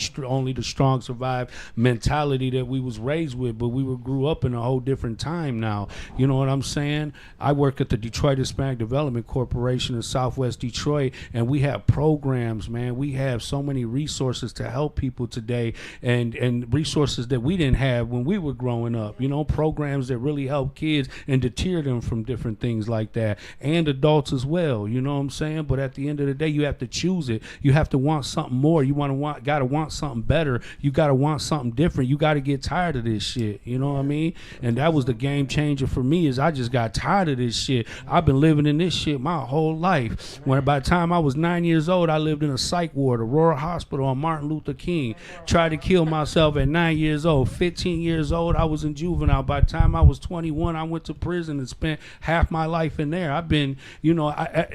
the strong survive mentality that we was raised with. But we grew up in a whole different time now. You know what I'm saying? I work at the Detroit Hispanic Development Corporation in Southwest Detroit, and we have programs, man. We have so many resources to help people today, and resources that we didn't have when we were growing up. You know, programs that really help kids and deter them from different things like that, and adults as well. You know what I'm saying? But at the end of the day, you have to choose it. You have to want something more. You gotta want something better. You gotta want something different. You gotta get tired of this shit. You know what I mean? And that was the game changer for me, is I just got tired of this shit. I've been living in this shit my whole life. When by the time I was 9 years old, I lived in a psych ward, Aurora Hospital on Martin Luther King. Tried to kill myself at 9 years old. 15 years old, I was in juvenile. By the time I was 21, I went to prison and spent half my life in there. I've been, you know,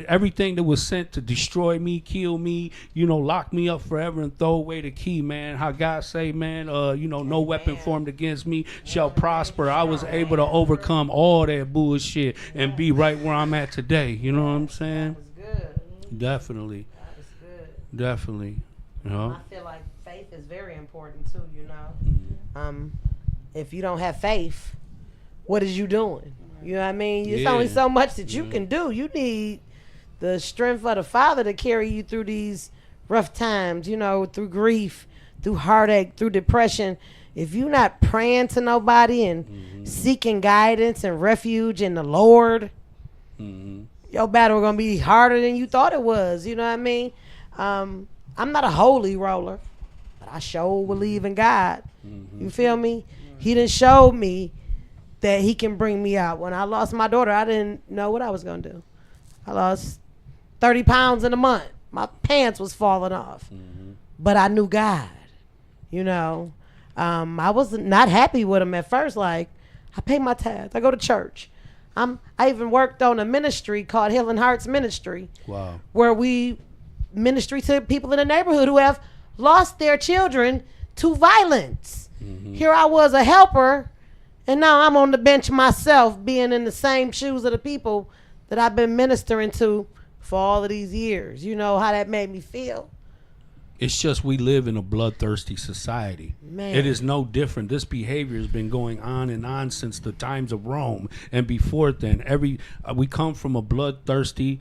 everything that was sent to destroy me, kill me, you know, lock me up forever and throw away the key, man. How God say, man, you know, no weapon formed against me shall prosper. I was able to overcome all that bullshit and be right where I'm at today. You know what I'm saying? That was good. Definitely. That was good. Definitely. You know? I feel like faith is very important too, you know. If you don't have faith, what is you doing? You know what I mean? There's only so much that you can do. You need the strength of the Father to carry you through these rough times, you know, through grief, through heartache, through depression. If you're not praying to nobody and seeking guidance and refuge in the Lord, your battle gonna be harder than you thought it was. You know what I mean? I'm not a holy roller, but I sure believe in God. You feel me? He done showed me that he can bring me out. When I lost my daughter, I didn't know what I was gonna do. I lost 30 pounds in a month. My pants was falling off. But I knew God, you know. I was not happy with him at first. Like, I pay my tithes. I go to church. I even worked on a ministry called Healing Hearts Ministry. Wow. Where we ministry to people in the neighborhood who have lost their children to violence. Here I was a helper, and now I'm on the bench myself, being in the same shoes of the people that I've been ministering to for all of these years. You know how that made me feel? It's just we live in a bloodthirsty society. Man. It is no different. This behavior has been going on and on since the times of Rome and before then. We come from a bloodthirsty,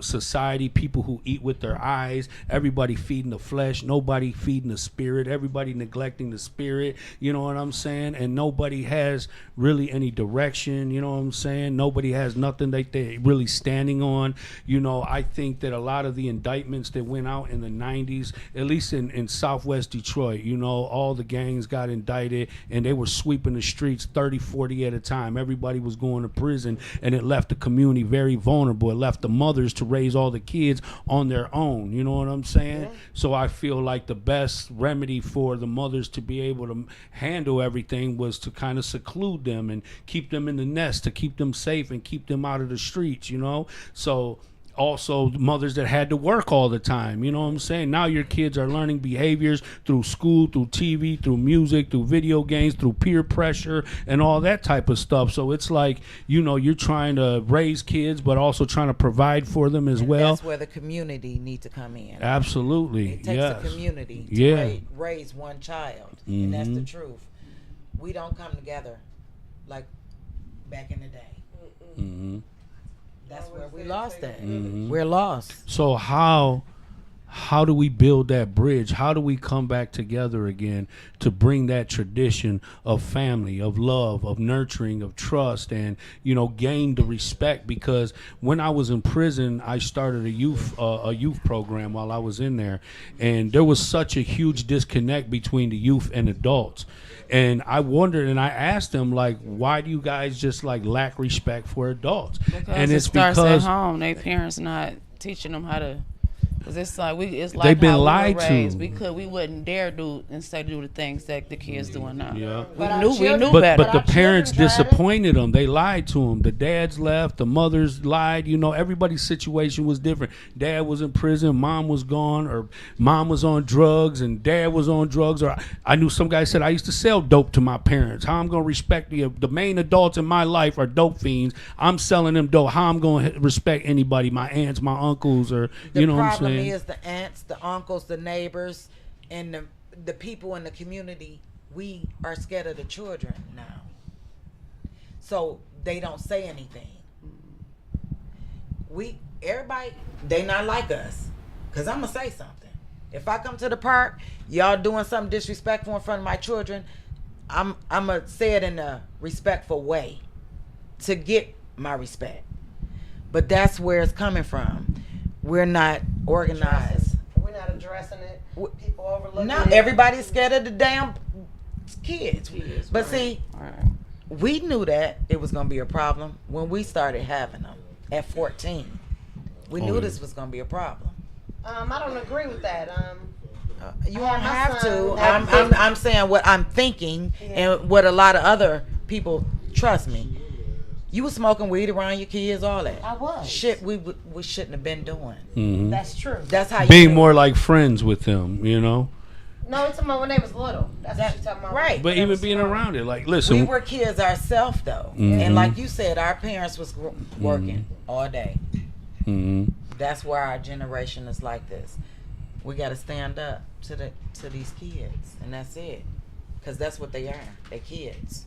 society. People who eat with their eyes. Everybody feeding the flesh. Nobody feeding the spirit. Everybody neglecting the spirit. You know what I'm saying? And nobody has really any direction. You know what I'm saying? Nobody has nothing that they're really standing on. You know, I think that a lot of the indictments that went out in the 90s, at least in Southwest Detroit, you know, all the gangs got indicted and they were sweeping the streets 30, 40 at a time. Everybody was going to prison, and it left the community very vulnerable. It left the mothers to raise all the kids on their own. You know what I'm saying? So I feel like the best remedy for the mothers to be able to handle everything was to kind of seclude them and keep them in the nest, to keep them safe and keep them out of the streets, you know? So also mothers that had to work all the time, you know what I'm saying? Now your kids are learning behaviors through school, through TV, through music, through video games, through peer pressure and all that type of stuff. So it's like, you know, you're trying to raise kids but also trying to provide for them as well. That's where the community needs to come in. Absolutely. It takes a community to raise one child, and that's the truth. We don't come together like back in the day. That's where we lost that. We're lost. So how do we build that bridge? How do we come back together again to bring that tradition of family, of love, of nurturing, of trust, and, you know, gain the respect? Because when I was in prison, I started a youth program while I was in there, and there was such a huge disconnect between the youth and adults. And I wondered, and I asked them, like, why do you guys just like lack respect for adults? Because and it's starts at home. Their parents not teaching them how to. Cause it's like they've been how lied we were raised. to. We wouldn't dare do the things that the kids doing now. Yeah. We knew better. But the parents disappointed them. They lied to them. The dads left. The mothers lied. You know, everybody's situation was different. Dad was in prison. Mom was gone, or mom was on drugs, and dad was on drugs. Or I knew some guy said I used to sell dope to my parents. How I'm gonna respect the main adults in my life are dope fiends. I'm selling them dope. How I'm gonna respect anybody? My aunts, my uncles, or you know what I'm saying? Is the aunts, the uncles, the neighbors, and the people in the community. We are scared of the children now, so they don't say anything. Everybody, they not like us, cause I'm gonna say something. If I come to the park, y'all doing something disrespectful in front of my children, I'm gonna say it in a respectful way to get my respect. But that's where it's coming from. We're not organized. We're not addressing it. People overlook No, it. everybody's scared of the damn kids. But see, we knew that it was going to be a problem when we started having them at 14. We knew this was going to be a problem. I don't agree with that. You don't have to. I'm saying what I'm thinking and what a lot of other people, trust me. You was smoking weed around your kids, all that. I was. Shit we shouldn't have been doing. That's true. That's how you being more like friends with them, you know? No, it's about when they was little. That's what you're talking about. Right. But even being around it, like, listen. We were kids ourselves, though. And like you said, our parents was working all day. That's why our generation is like this. We got to stand up to these kids, and that's it. Because that's what they are. They're kids.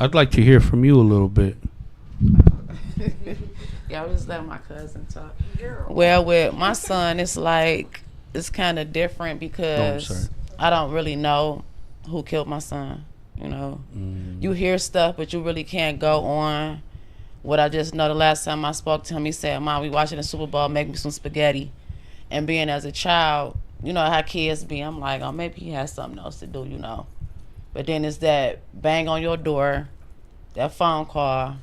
I'd like to hear from you a little bit. Yeah, I was just letting my cousin talk. Well, with my son, it's kind of different because I don't really know who killed my son. You know, you hear stuff, but you really can't go on. What I just know, the last time I spoke to him, he said, "Mom, we watching the Super Bowl, make me some spaghetti." And being as a child, you know how kids be. I'm like, oh, maybe he has something else to do, you know. But then it's that bang on your door, that phone call.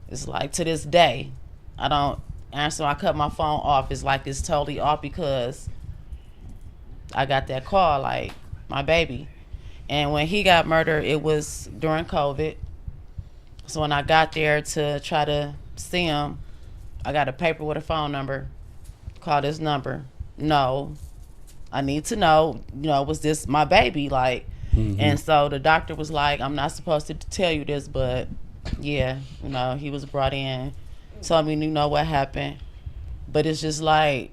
It's like, to this day, I don't answer. I cut my phone off. It's like it's totally off because I got that call, like, my baby. And when he got murdered, it was during COVID. So when I got there to try to see him, I got a paper with a phone number. Call this number. No, I need to know, you know, was this my baby? Like, and so the doctor was like, I'm not supposed to tell you this, but yeah, you know, he was brought in, told me, you know what happened. But it's just like,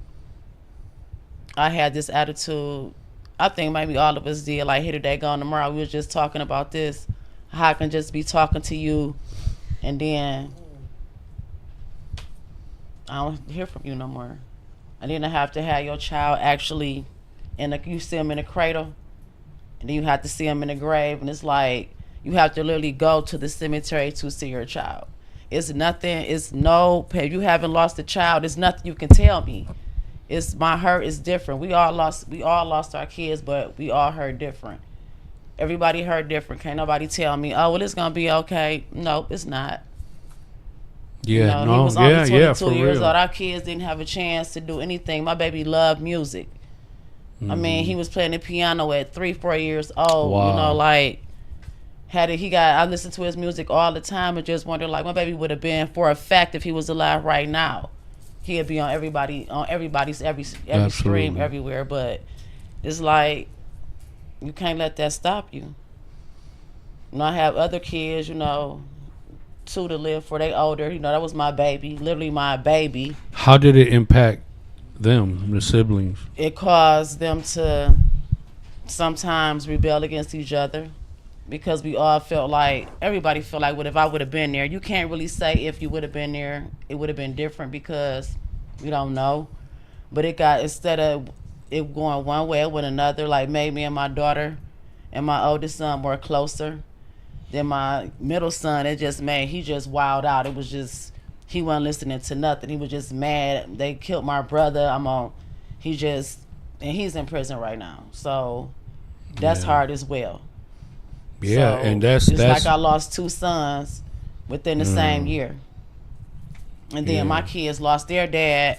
I had this attitude, I think maybe all of us did, like, here today, gone tomorrow. We were just talking about this, how I can just be talking to you and then I don't hear from you no more. And then I have to have your child actually you see him in a cradle, and then you have to see him in a grave, and it's like you have to literally go to the cemetery to see your child. It's nothing. It's no. If you haven't lost a child, it's nothing you can tell me. It's my hurt is different. We all lost our kids, but we all hurt different. Everybody hurt different. Can't nobody tell me, oh well, it's gonna be okay. Nope, it's not. Yeah, you know, he was only 22 years real. old. Our kids didn't have a chance to do anything. My baby loved music. I mean, he was playing the piano at 3-4 years old. Wow. You know, like I listened to his music all the time and just wondered, like, my baby would have been, for a fact, if he was alive right now, he'd be on everybody's every stream everywhere. But it's like you can't let that stop you. You know, I have other kids, you know, 2 to live for. They older, you know. That was my baby, literally my baby. How did it impact them, the siblings? It caused them to sometimes rebel against each other because we all everybody felt like, what if I would have been there? You can't really say if you would have been there, it would have been different because we don't know. But instead of it going one way, it went another, like made me and my daughter and my oldest son more closer. Then my middle son, he just wilded out. It was just, he wasn't listening to nothing. He was just mad. They killed my brother. And he's in prison right now. So that's hard as well. Yeah, so and that's like I lost 2 sons within the same year. And then my kids lost their dad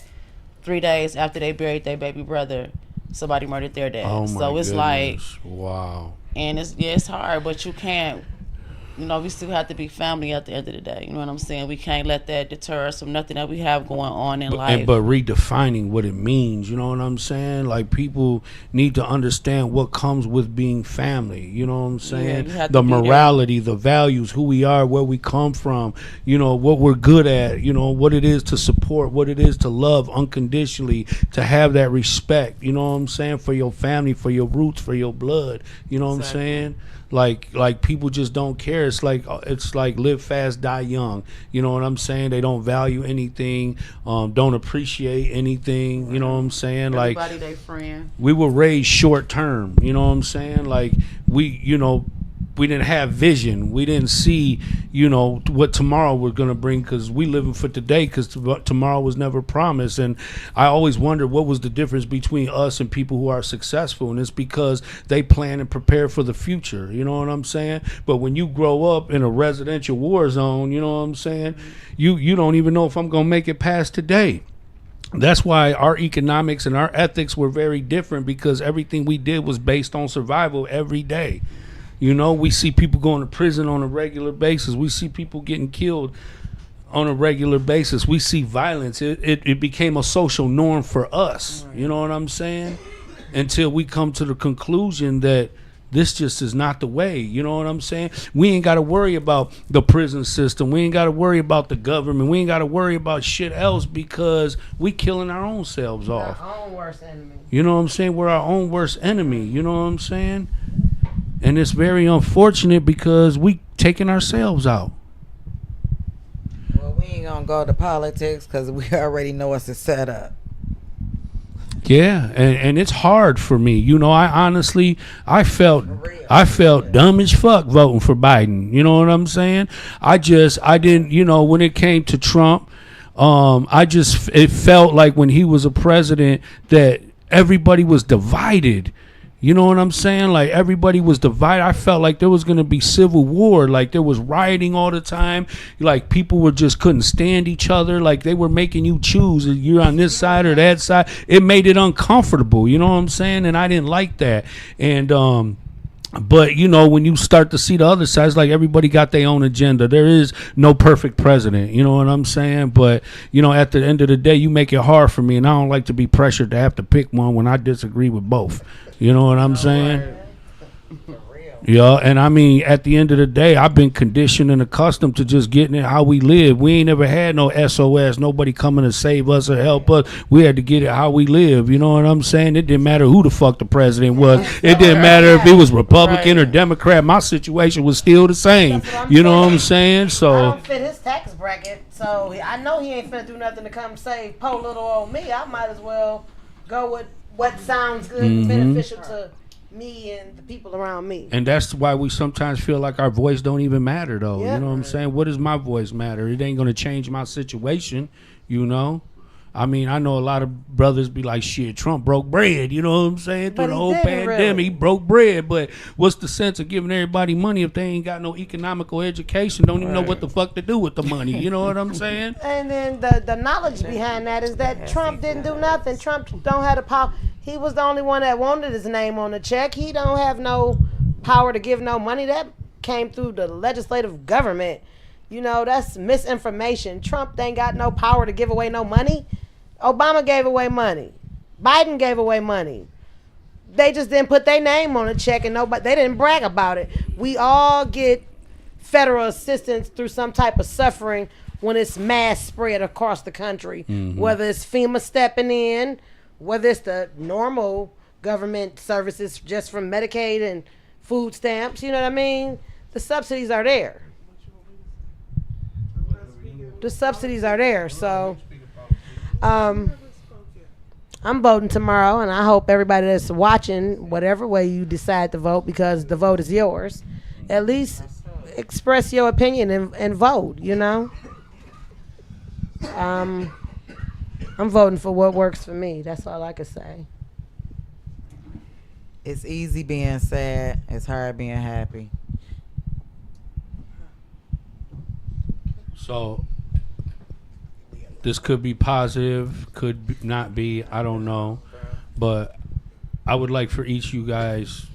3 days after they buried their baby brother. Somebody murdered their dad. Oh my so it's goodness. like, wow. And it's hard, but you can't. You know, we still have to be family at the end of the day. You know what I'm saying? We can't let that deter us from nothing that we have going on in life. But redefining what it means, you know what I'm saying? Like, people need to understand what comes with being family. You know what I'm saying? The morality, the values, who we are, where we come from, you know, what we're good at, you know, what it is to support, what it is to love unconditionally, to have that respect, you know what I'm saying, for your family, for your roots, for your blood. You know what I'm saying? Like people just don't care. It's like live fast, die young. You know what I'm saying? They don't value anything, don't appreciate anything. You know what I'm saying? Everybody they friend. We were raised short term. You know what I'm saying? Like we didn't have vision. We didn't see, you know, what tomorrow was going to bring, because we living for today, because tomorrow was never promised. And I always wondered what was the difference between us and people who are successful, and it's because they plan and prepare for the future. You know what I'm saying? But when you grow up in a residential war zone, you know what I'm saying, you don't even know if I'm going to make it past today. That's why our economics and our ethics were very different, because everything we did was based on survival every day. You know, we see people going to prison on a regular basis. We see people getting killed on a regular basis. We see violence. It became a social norm for us. You know what I'm saying? Until we come to the conclusion that this just is not the way. You know what I'm saying? We ain't got to worry about the prison system. We ain't got to worry about the government. We ain't got to worry about shit else, because we killing our own selves off. Our own worst enemy. You know what I'm saying? We're our own worst enemy. You know what I'm saying? And it's very unfortunate, because we taking ourselves out. Well, we ain't gonna go to politics, because we already know it's a setup. Yeah, and it's hard for me. You know, I felt dumb as fuck voting for Biden. You know what I'm saying? I didn't, you know, when it came to Trump, it felt like when he was a president that everybody was divided. You know what I'm saying? Like everybody was divided. I felt like there was going to be civil war. Like there was rioting all the time. Like people couldn't stand each other. Like they were making you choose. You're on this side or that side. It made it uncomfortable. You know what I'm saying? And I didn't like that. And, but, you know, when you start to see the other sides, like everybody got their own agenda. There is no perfect president. You know what I'm saying? But, you know, at the end of the day, you make it hard for me. And I don't like to be pressured to have to pick one when I disagree with both. You know what I'm saying? Yeah, and I mean, at the end of the day, I've been conditioned and accustomed to just getting it how we live. We ain't never had no SOS, nobody coming to save us or help us. We had to get it how we live. You know what I'm saying? It didn't matter who the fuck the president was. It didn't matter if it was Republican or Democrat. My situation was still the same. You know what I'm saying? So I don't fit his tax bracket, so I know he ain't finna do nothing to come save poor little old me. I might as well go with what sounds good and beneficial to me and the people around me. And that's why we sometimes feel like our voice don't even matter, though. Yep. You know what I'm saying? What does my voice matter? It ain't going to change my situation, you know? I mean, I know a lot of brothers be like, shit, Trump broke bread, you know what I'm saying? Through the whole pandemic, he broke bread. But what's the sense of giving everybody money if they ain't got no economical education, don't even know what the fuck to do with the money, you know what I'm saying? And then the knowledge behind that is that Trump didn't do nothing. Trump don't have the power. He was the only one that wanted his name on the check. He don't have no power to give no money. That came through the legislative government. You know, that's misinformation. Trump ain't got no power to give away no money. Obama gave away money. Biden gave away money. They just didn't put their name on a check and they didn't brag about it. We all get federal assistance through some type of suffering when it's mass spread across the country. Mm-hmm. Whether it's FEMA stepping in, whether it's the normal government services just from Medicaid and food stamps, you know what I mean? The subsidies are there. The subsidies are there, so I'm voting tomorrow, and I hope everybody that's watching, whatever way you decide to vote, because the vote is yours, at least express your opinion and vote, you know? I'm voting for what works for me. That's all I can say. It's easy being sad. It's hard being happy. So this could be positive, could not be, I don't know. But I would like for each of you guys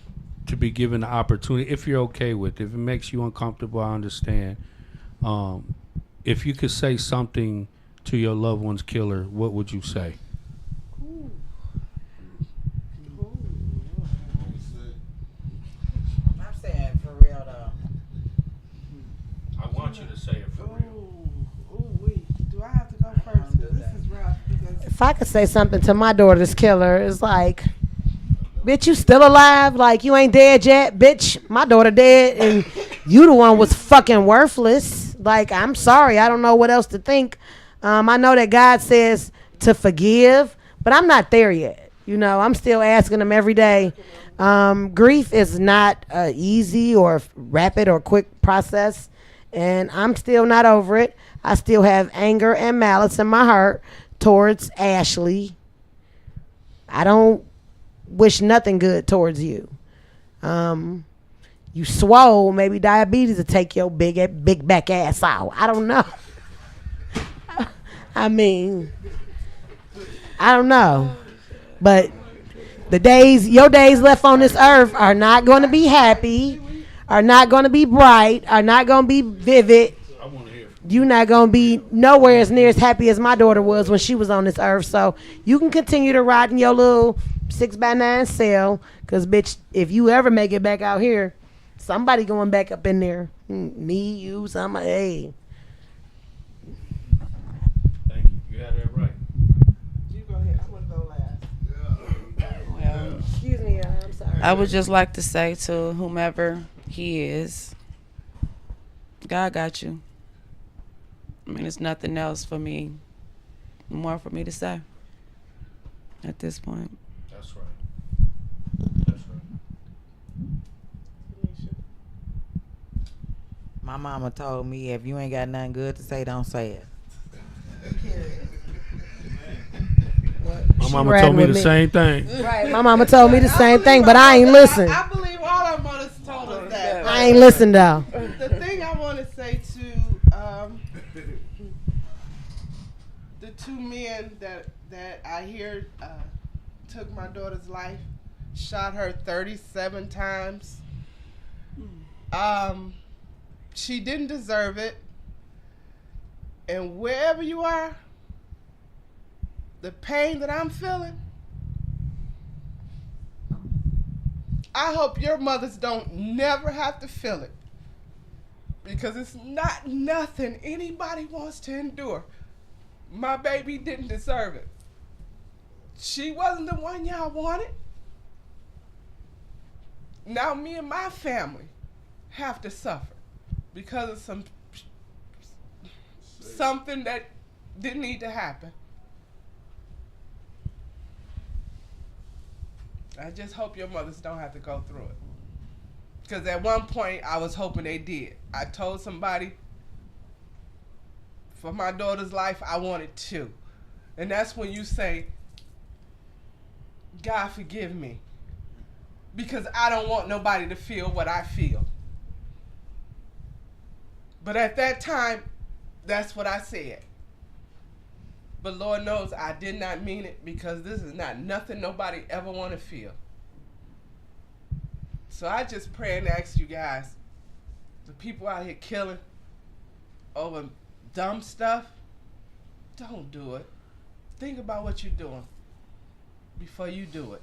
to be given the opportunity, if you're okay with it. If it makes you uncomfortable, I understand. If you could say something to your loved one's killer, what would you say? I'm saying for real though. I want you to say it for real. Do I have to go first? This is rough. If I could say something to my daughter's killer, it's like, bitch, you still alive? Like, you ain't dead yet? Bitch, my daughter dead, and you the one was fucking worthless. Like, I'm sorry. I don't know what else to think. I know that God says to forgive, but I'm not there yet. You know, I'm still asking him every day. Grief is not easy or rapid or quick process, and I'm still not over it. I still have anger and malice in my heart towards Ashley. I don't wish nothing good towards you. You swole, maybe diabetes will take your big back ass out. I don't know. I mean, I don't know. But your days left on this earth are not going to be happy, are not going to be bright, are not going to be vivid. You're not going to be nowhere as near as happy as my daughter was when she was on this earth. So you can continue to ride in your little 6x9 cell, because, bitch, if you ever make it back out here, somebody going back up in there. Me, you, somebody. Hey. Thank you. You had that right. You go ahead. I'm going to go last. Well, Excuse me, I'm sorry. I would just like to say to whomever he is, God got you. I mean, there's nothing else for me, more for me to say. at this point. That's right. That's right. Tanisha. My mama told me if you ain't got nothing good to say, don't say it. My She mama riding told me with the same thing. Right. My mama told me the same thing, but I ain't listen. I believe all our mothers told us that. I ain't listen though. The thing I want to say to the two men that I hear took my daughter's life, shot her 37 times. She didn't deserve it. And wherever you are, the pain that I'm feeling, I hope your mothers don't never have to feel it. Because it's not nothing anybody wants to endure. My baby didn't deserve it. She wasn't the one y'all wanted. Now me and my family have to suffer because of something that didn't need to happen. I just hope your mothers don't have to go through it. Because at one point, I was hoping they did. I told somebody, for my daughter's life, I wanted two. And that's when you say, God forgive me. Because I don't want nobody to feel what I feel. But at that time, that's what I said. But Lord knows I did not mean it, because this is not nothing nobody ever want to feel. So I just pray and ask you guys, the people out here killing over dumb stuff, don't do it. Think about what you're doing before you do it.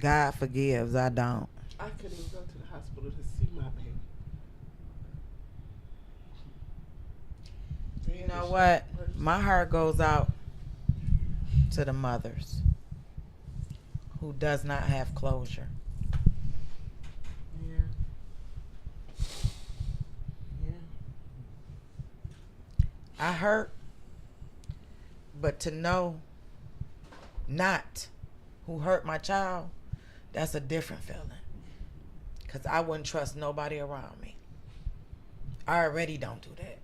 God forgives, I don't. I couldn't even go to the hospital to see my baby. You know what? My heart goes out to the mothers who does not have closure. Yeah. Yeah. I hurt, but to know not who hurt my child, that's a different feeling. Because I wouldn't trust nobody around me. I already don't do that.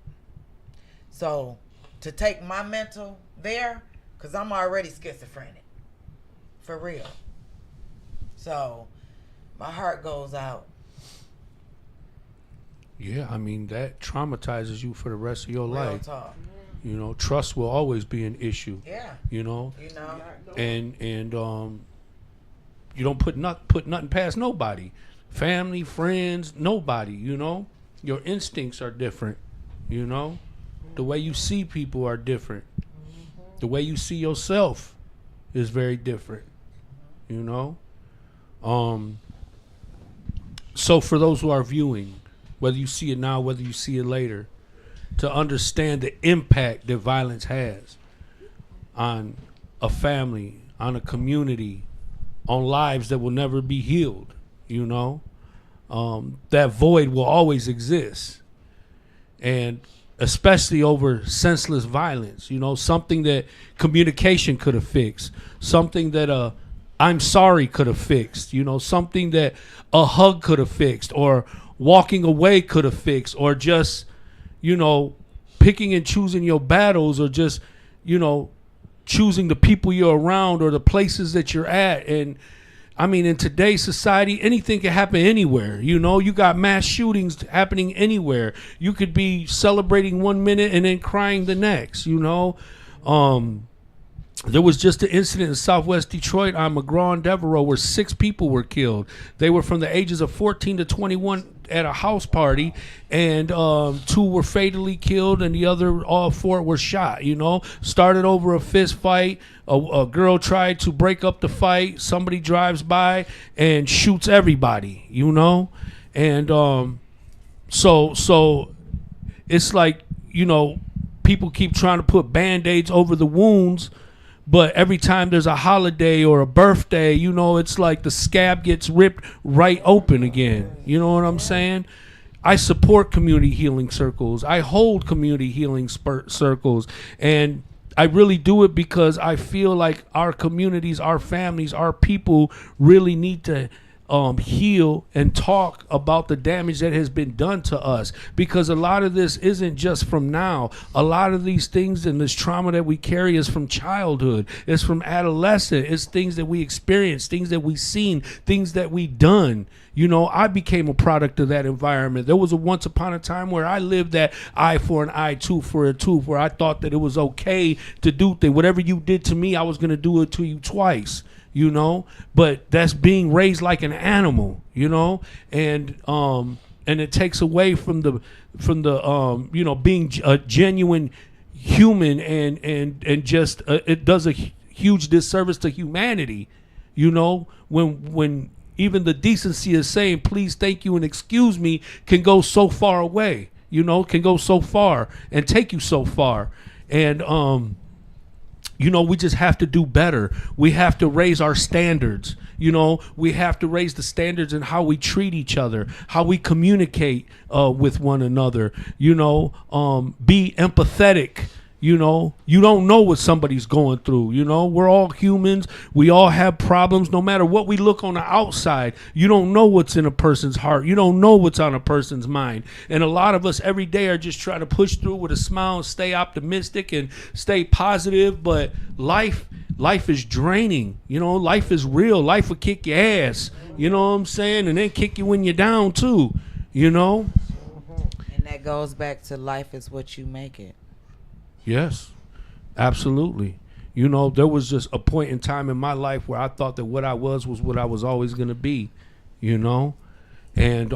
So to take my mental there, because I'm already schizophrenic. For real. So my heart goes out. Yeah, I mean, that traumatizes you for the rest of your Real life. talk. You know, trust will always be an issue. Yeah. You know, You know? and you don't put nothing past nobody, family, friends, nobody. You know, your instincts are different. You know, the way you see people are different. The way you see yourself is very different. You know, so for those who are viewing, whether you see it now, whether you see it later, to understand the impact that violence has on a family, on a community, on lives that will never be healed, you know, that void will always exist. And especially over senseless violence, you know, something that communication could have fixed, something that I'm sorry could have fixed, you know, something that a hug could have fixed, or walking away could have fixed, or just, you know, picking and choosing your battles, or just, you know, choosing the people you're around or the places that you're at. And I mean, in today's society, anything can happen anywhere. You know, you got mass shootings happening anywhere. You could be celebrating 1 minute and then crying the next, you know. There was just an incident in Southwest Detroit on McGraw and Devereaux where 6 people were killed. They were from the ages of 14 to 21 at a house party, and 2 were fatally killed, and the other all 4 were shot. You know, started over a fist fight. A girl tried to break up the fight. Somebody drives by and shoots everybody. You know, and so it's like, you know, people keep trying to put Band-Aids over the wounds. But every time there's a holiday or a birthday, you know, it's like the scab gets ripped right open again. You know what I'm saying? I support community healing circles. I hold community healing circles. And I really do it because I feel like our communities, our families, our people really need to heal and talk about the damage that has been done to us, because a lot of this isn't just from now. A lot of these things and this trauma that we carry is from childhood. It's from adolescence. It's things that we experienced, things that we seen, things that we done. You know, I became a product of that environment. There was a once upon a time where I lived that eye for an eye, tooth for a tooth, where I thought that it was okay to do things. Whatever you did to me, I was going to do it to you twice. You know, but that's being raised like an animal, you know, and it takes away from the you know, being a genuine human, and just it does a huge disservice to humanity, you know, when even the decency of saying please, thank you, and excuse me can go so far away, you know, can go so far and take you so far. And you know, we just have to do better. We have to raise our standards. You know, we have to raise the standards in how we treat each other, how we communicate with one another. You know, be empathetic. You know, you don't know what somebody's going through. You know, we're all humans. We all have problems. No matter what we look on the outside, you don't know what's in a person's heart. You don't know what's on a person's mind. And a lot of us every day are just trying to push through with a smile and stay optimistic and stay positive. But life is draining. You know, life is real. Life will kick your ass. You know what I'm saying? And then kick you when you're down too. You know? And that goes back to life is what you make it. Yes, absolutely. You know, there was just a point in time in my life where I thought that what I was what I was always going to be, you know, and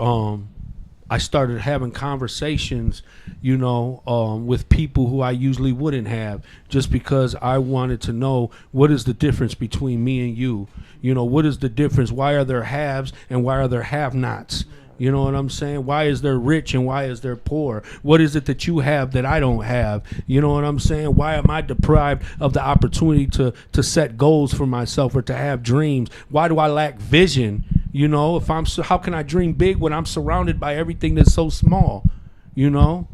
I started having conversations, you know, with people who I usually wouldn't have, just because I wanted to know what is the difference between me and you. You know, what is the difference? Why are there haves and why are there have-nots? You know what I'm saying? Why is there rich and why is there poor? What is it that you have that I don't have? You know what I'm saying? Why am I deprived of the opportunity to set goals for myself or to have dreams? Why do I lack vision? You know, how can I dream big when I'm surrounded by everything that's so small? You know?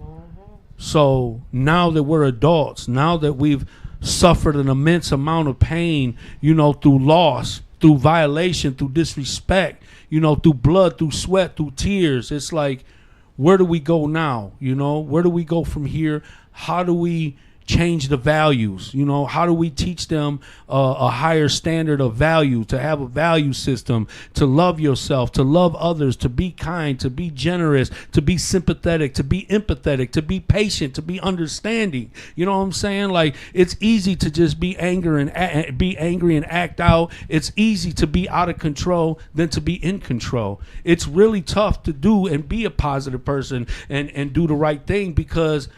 So now that we're adults, now that we've suffered an immense amount of pain, you know, through loss, through violation, through disrespect, you know, through blood, through sweat, through tears. It's like, where do we go now? You know, where do we go from here? How do we change the values? You know, how do we teach them a higher standard of value, to have a value system, to love yourself, to love others, to be kind, to be generous, to be sympathetic, to be empathetic, to be patient, to be understanding? You know what I'm saying? Like, it's easy to just be angry and act out. It's easy to be out of control than to be in control. It's really tough to do and be a positive person and do the right thing, because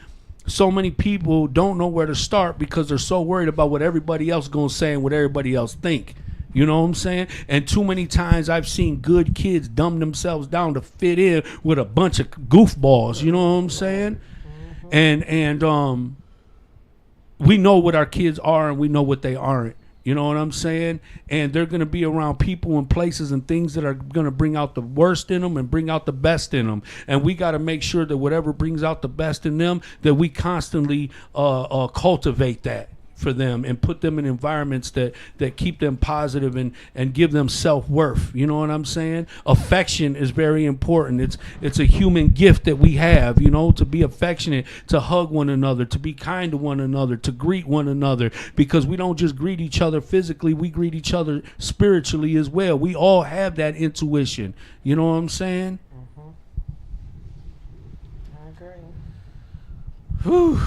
so many people don't know where to start because they're so worried about what everybody else is going to say and what everybody else think. You know what I'm saying? And too many times I've seen good kids dumb themselves down to fit in with a bunch of goofballs. You know what I'm saying? And we know what our kids are and we know what they aren't. You know what I'm saying? And they're going to be around people and places and things that are going to bring out the worst in them and bring out the best in them. And we got to make sure that whatever brings out the best in them, that we constantly cultivate that for them and put them in environments that keep them positive and give them self-worth. You know what I'm saying? Affection is very important. It's a human gift that we have, you know, to be affectionate, to hug one another, to be kind to one another, to greet one another, because we don't just greet each other physically, we greet each other spiritually as well. We all have that intuition. You know what I'm saying? I agree. Whew.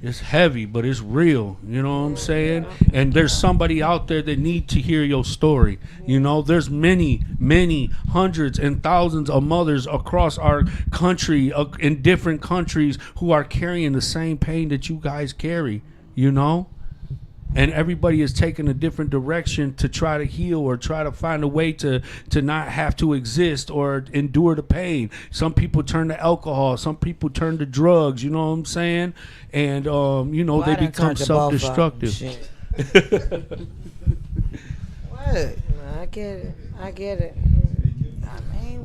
It's heavy, but it's real. You know what I'm saying? And there's somebody out there that need to hear your story. You know, there's many, many hundreds and thousands of mothers across our country, in different countries, who are carrying the same pain that you guys carry, you know? And everybody is taking a different direction to try to heal or try to find a way to not have to exist or endure the pain. Some people turn to alcohol. Some people turn to drugs. You know what I'm saying? And they become self-destructive. What? I get it.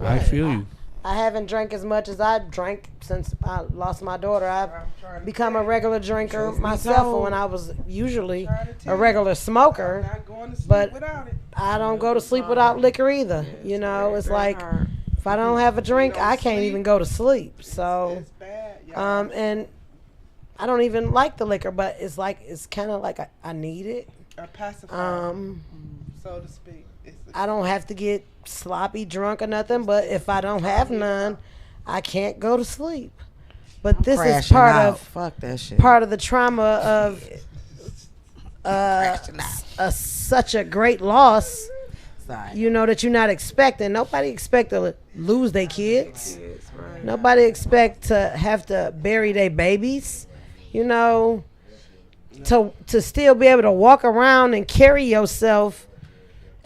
I feel you. I haven't drank as much as I drank since I lost my daughter. I've become a regular drinker myself, and when I was usually a regular smoker. Not going to sleep But without it. I don't go to sleep without liquor either. You know, it's like if I don't have a drink, I can't even go to sleep. So, It's bad, y'all. and I don't even like the liquor, but it's kind of like I need it. A pacifier, Um, so to speak. I don't have to get sloppy drunk or nothing, but if I don't have none, I can't go to sleep. But this is Crashing part out. of Fuck that shit. part of the trauma of such a great loss. Sorry. You know that you're not expecting. Nobody expect to lose their kids. Nobody expect to have to bury their babies. You know, to still be able to walk around and carry yourself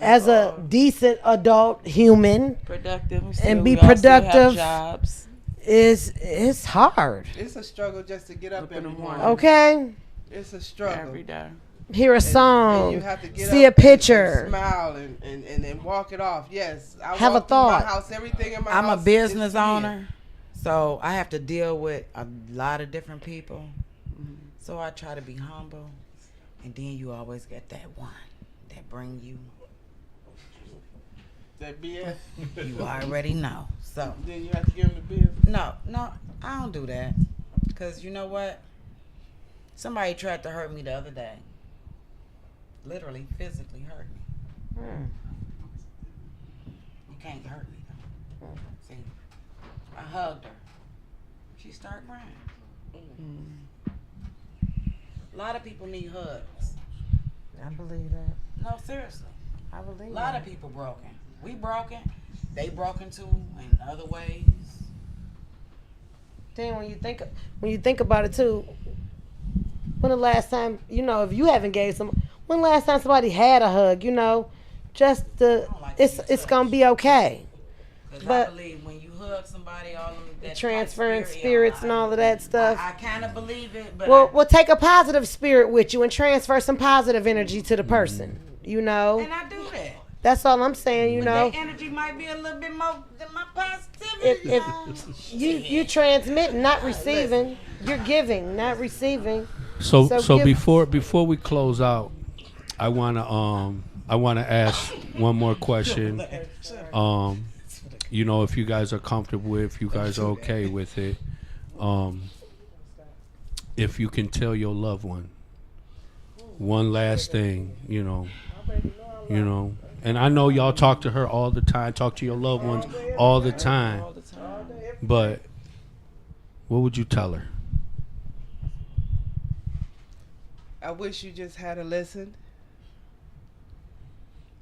as a decent adult human Productive. And be We all still have productive. jobs. is hard. It's a struggle just to get up in every the morning. morning. Okay, It's a struggle. Every day. hear a And song, you have to get see a up and picture. smile and walk it off. Yes, I Have a walk through thought. My house, everything in my I'm a house business is here. owner, so I have to deal with a lot of different people. So I try to be humble, and then you always get that one that bring you. That BS. You already know. So Then you have to give them the business. no, I don't do that, cause you know what? Somebody tried to hurt me the other day. Literally, physically hurt me. You can't hurt me though. See, I hugged her. She started crying. A lot of people need hugs. I believe that. No, seriously. I believe A lot that. of people broken. We broken. They broken too in other ways. Then when you think about it too, when the last time, if you haven't when the last time somebody had a hug, just it's gonna be okay. Cause But- I believe when you hug somebody, all of that Transferring spirit, spirits and all of that stuff. I kind of believe it, but Well, take a positive spirit with you and transfer some positive energy to the person. and I do that. That's all I'm saying. That energy might be a little bit more than my positivity. if you transmit, not receiving, you're giving, not receiving. So give- before we close out, I wanna ask one more question. If you guys are comfortable with, if you guys are okay with it, if you can tell your loved one last thing, and I know y'all talk to her all the time, talk to your loved ones all the time, but what would you tell her? I wish you just had a listen.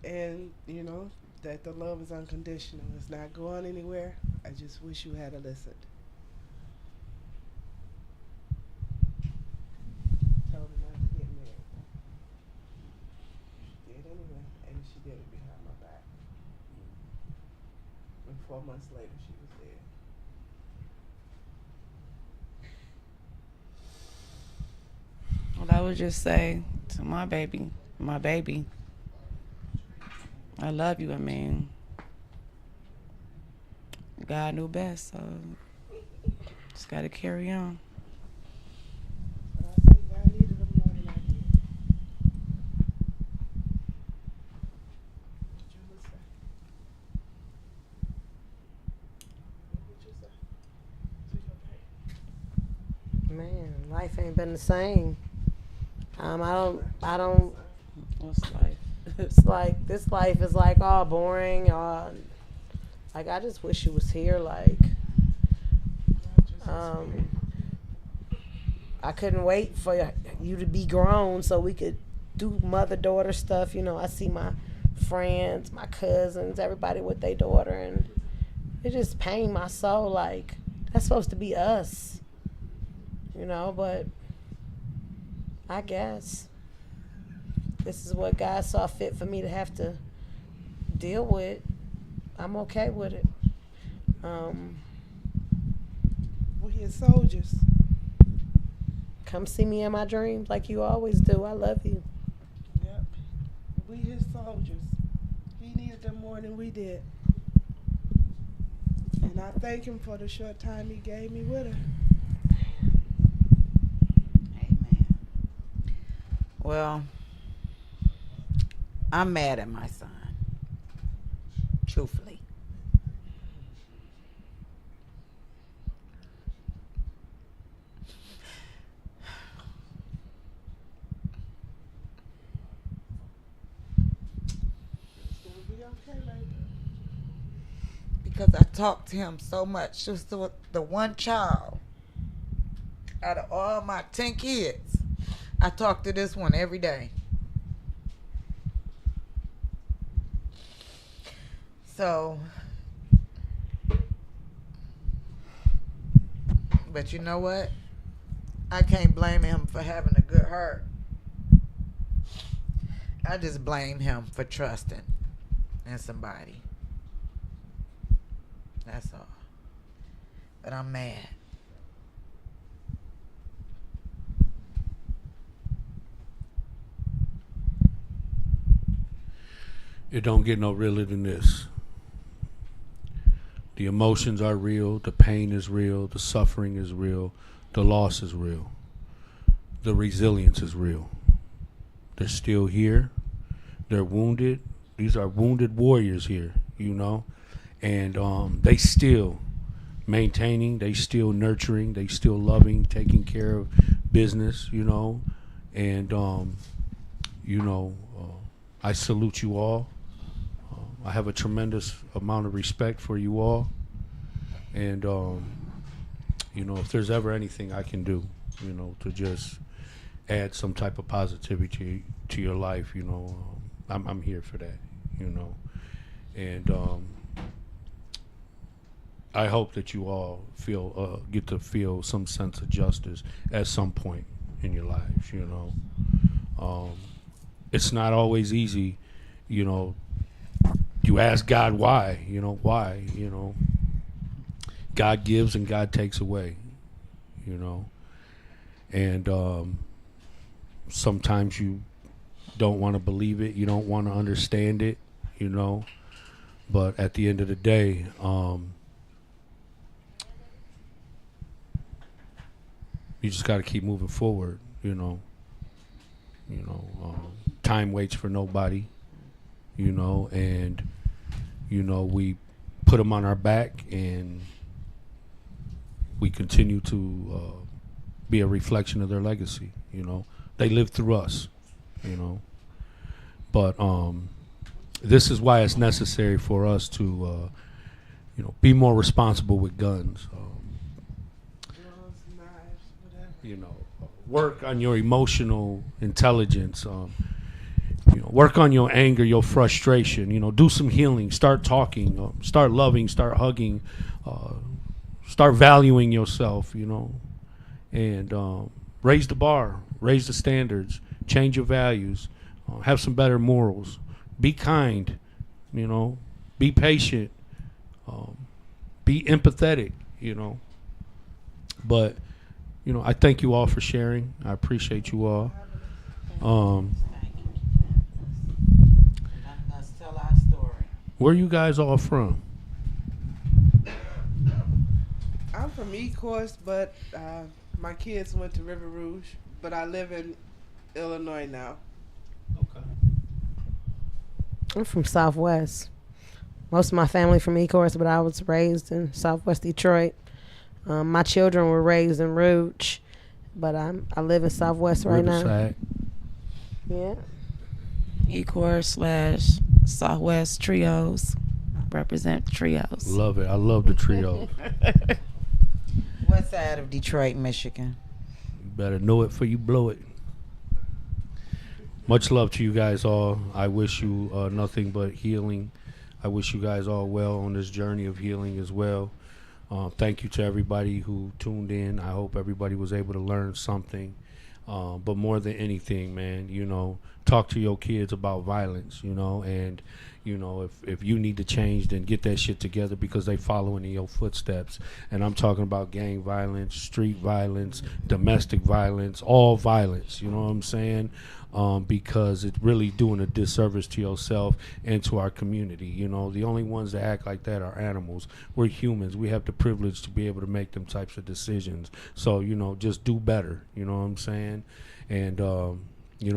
And, that the love is unconditional. It's not going anywhere. I just wish you had a listen. Told her not to get married. Did anyway. And she did it behind my back. And 4 months later, she was dead. Well, I would just say to my baby, I love you. I mean, God knew best, so just got to carry on. But I think God needed them more than I did. What you would say? What would you say to your baby? Man, life ain't been the same. I don't. What's life? It's like this life is like all boring. Like I just wish you was here. Like, I couldn't wait for you to be grown so we could do mother-daughter stuff. I see my friends, my cousins, everybody with their daughter, and it just pained my soul. Like that's supposed to be us, but I guess. this is what God saw fit for me to have to deal with. I'm okay with it. We his soldiers. Come see me in my dreams like you always do. I love you. Yep. We his soldiers. He needed them more than we did. And I thank him for the short time he gave me with her. Amen. Well, I'm mad at my son. Truthfully. It's gonna be okay, baby. Because I talked to him so much. Just the one child out of all my 10 kids. I talk to this one every day. So, but you know what? I can't blame him for having a good heart. I just blame him for trusting in somebody. That's all. But I'm mad. It don't get no realer than this. The emotions are real. The pain is real. The suffering is real. The loss is real. The resilience is real. They're still here. They're wounded. These are wounded warriors here, you know. And they still maintaining. They still nurturing. They still loving, taking care of business, you know. And, I salute you all. I have a tremendous amount of respect for you all. And, if there's ever anything I can do, to just add some type of positivity to your life, I'm here for that, And I hope that you all get to feel some sense of justice at some point in your lives, It's not always easy, You ask God why, why, God gives and God takes away, And sometimes you don't want to believe it, you don't want to understand it, But at the end of the day, you just got to keep moving forward, Time waits for nobody, and we put them on our back and we continue to be a reflection of their legacy. They lived through us, But this is why it's necessary for us to, be more responsible with guns. Work on your emotional intelligence. Work on your anger, your frustration. Do some healing. Start talking. Start loving. Start hugging. Start valuing yourself. And raise the bar. Raise the standards. Change your values. Have some better morals. Be kind. Be patient. Be empathetic. But I thank you all for sharing. I appreciate you all. Let's tell our story. Where you guys all from? I'm from Ecorse, but my kids went to River Rouge, but I live in Illinois now. Okay. I'm from Southwest. Most of my family from Ecorse, but I was raised in Southwest Detroit. My children were raised in Rouge, but I live in Southwest right Riverside. now. Yeah. Ecorse/Southwest Trios. Represent Trios. Love it. I love the trio. What side of Detroit, Michigan? You better know it before you blow it. Much love to you guys all. I wish you nothing but healing. I wish you guys all well on this journey of healing as well. Thank you to everybody who tuned in. I hope everybody was able to learn something. But more than anything, man, you know, talk to your kids about violence, you know, and you know, if you need to change, then get that shit together because they following in your footsteps. And I'm talking about gang violence, street violence, domestic violence, all violence, you know what I'm saying? Because it's really doing a disservice to yourself and to our community. You know, the only ones that act like that are animals. We're humans. We have the privilege to be able to make them types of decisions. So, you know, just do better, you know what I'm saying? And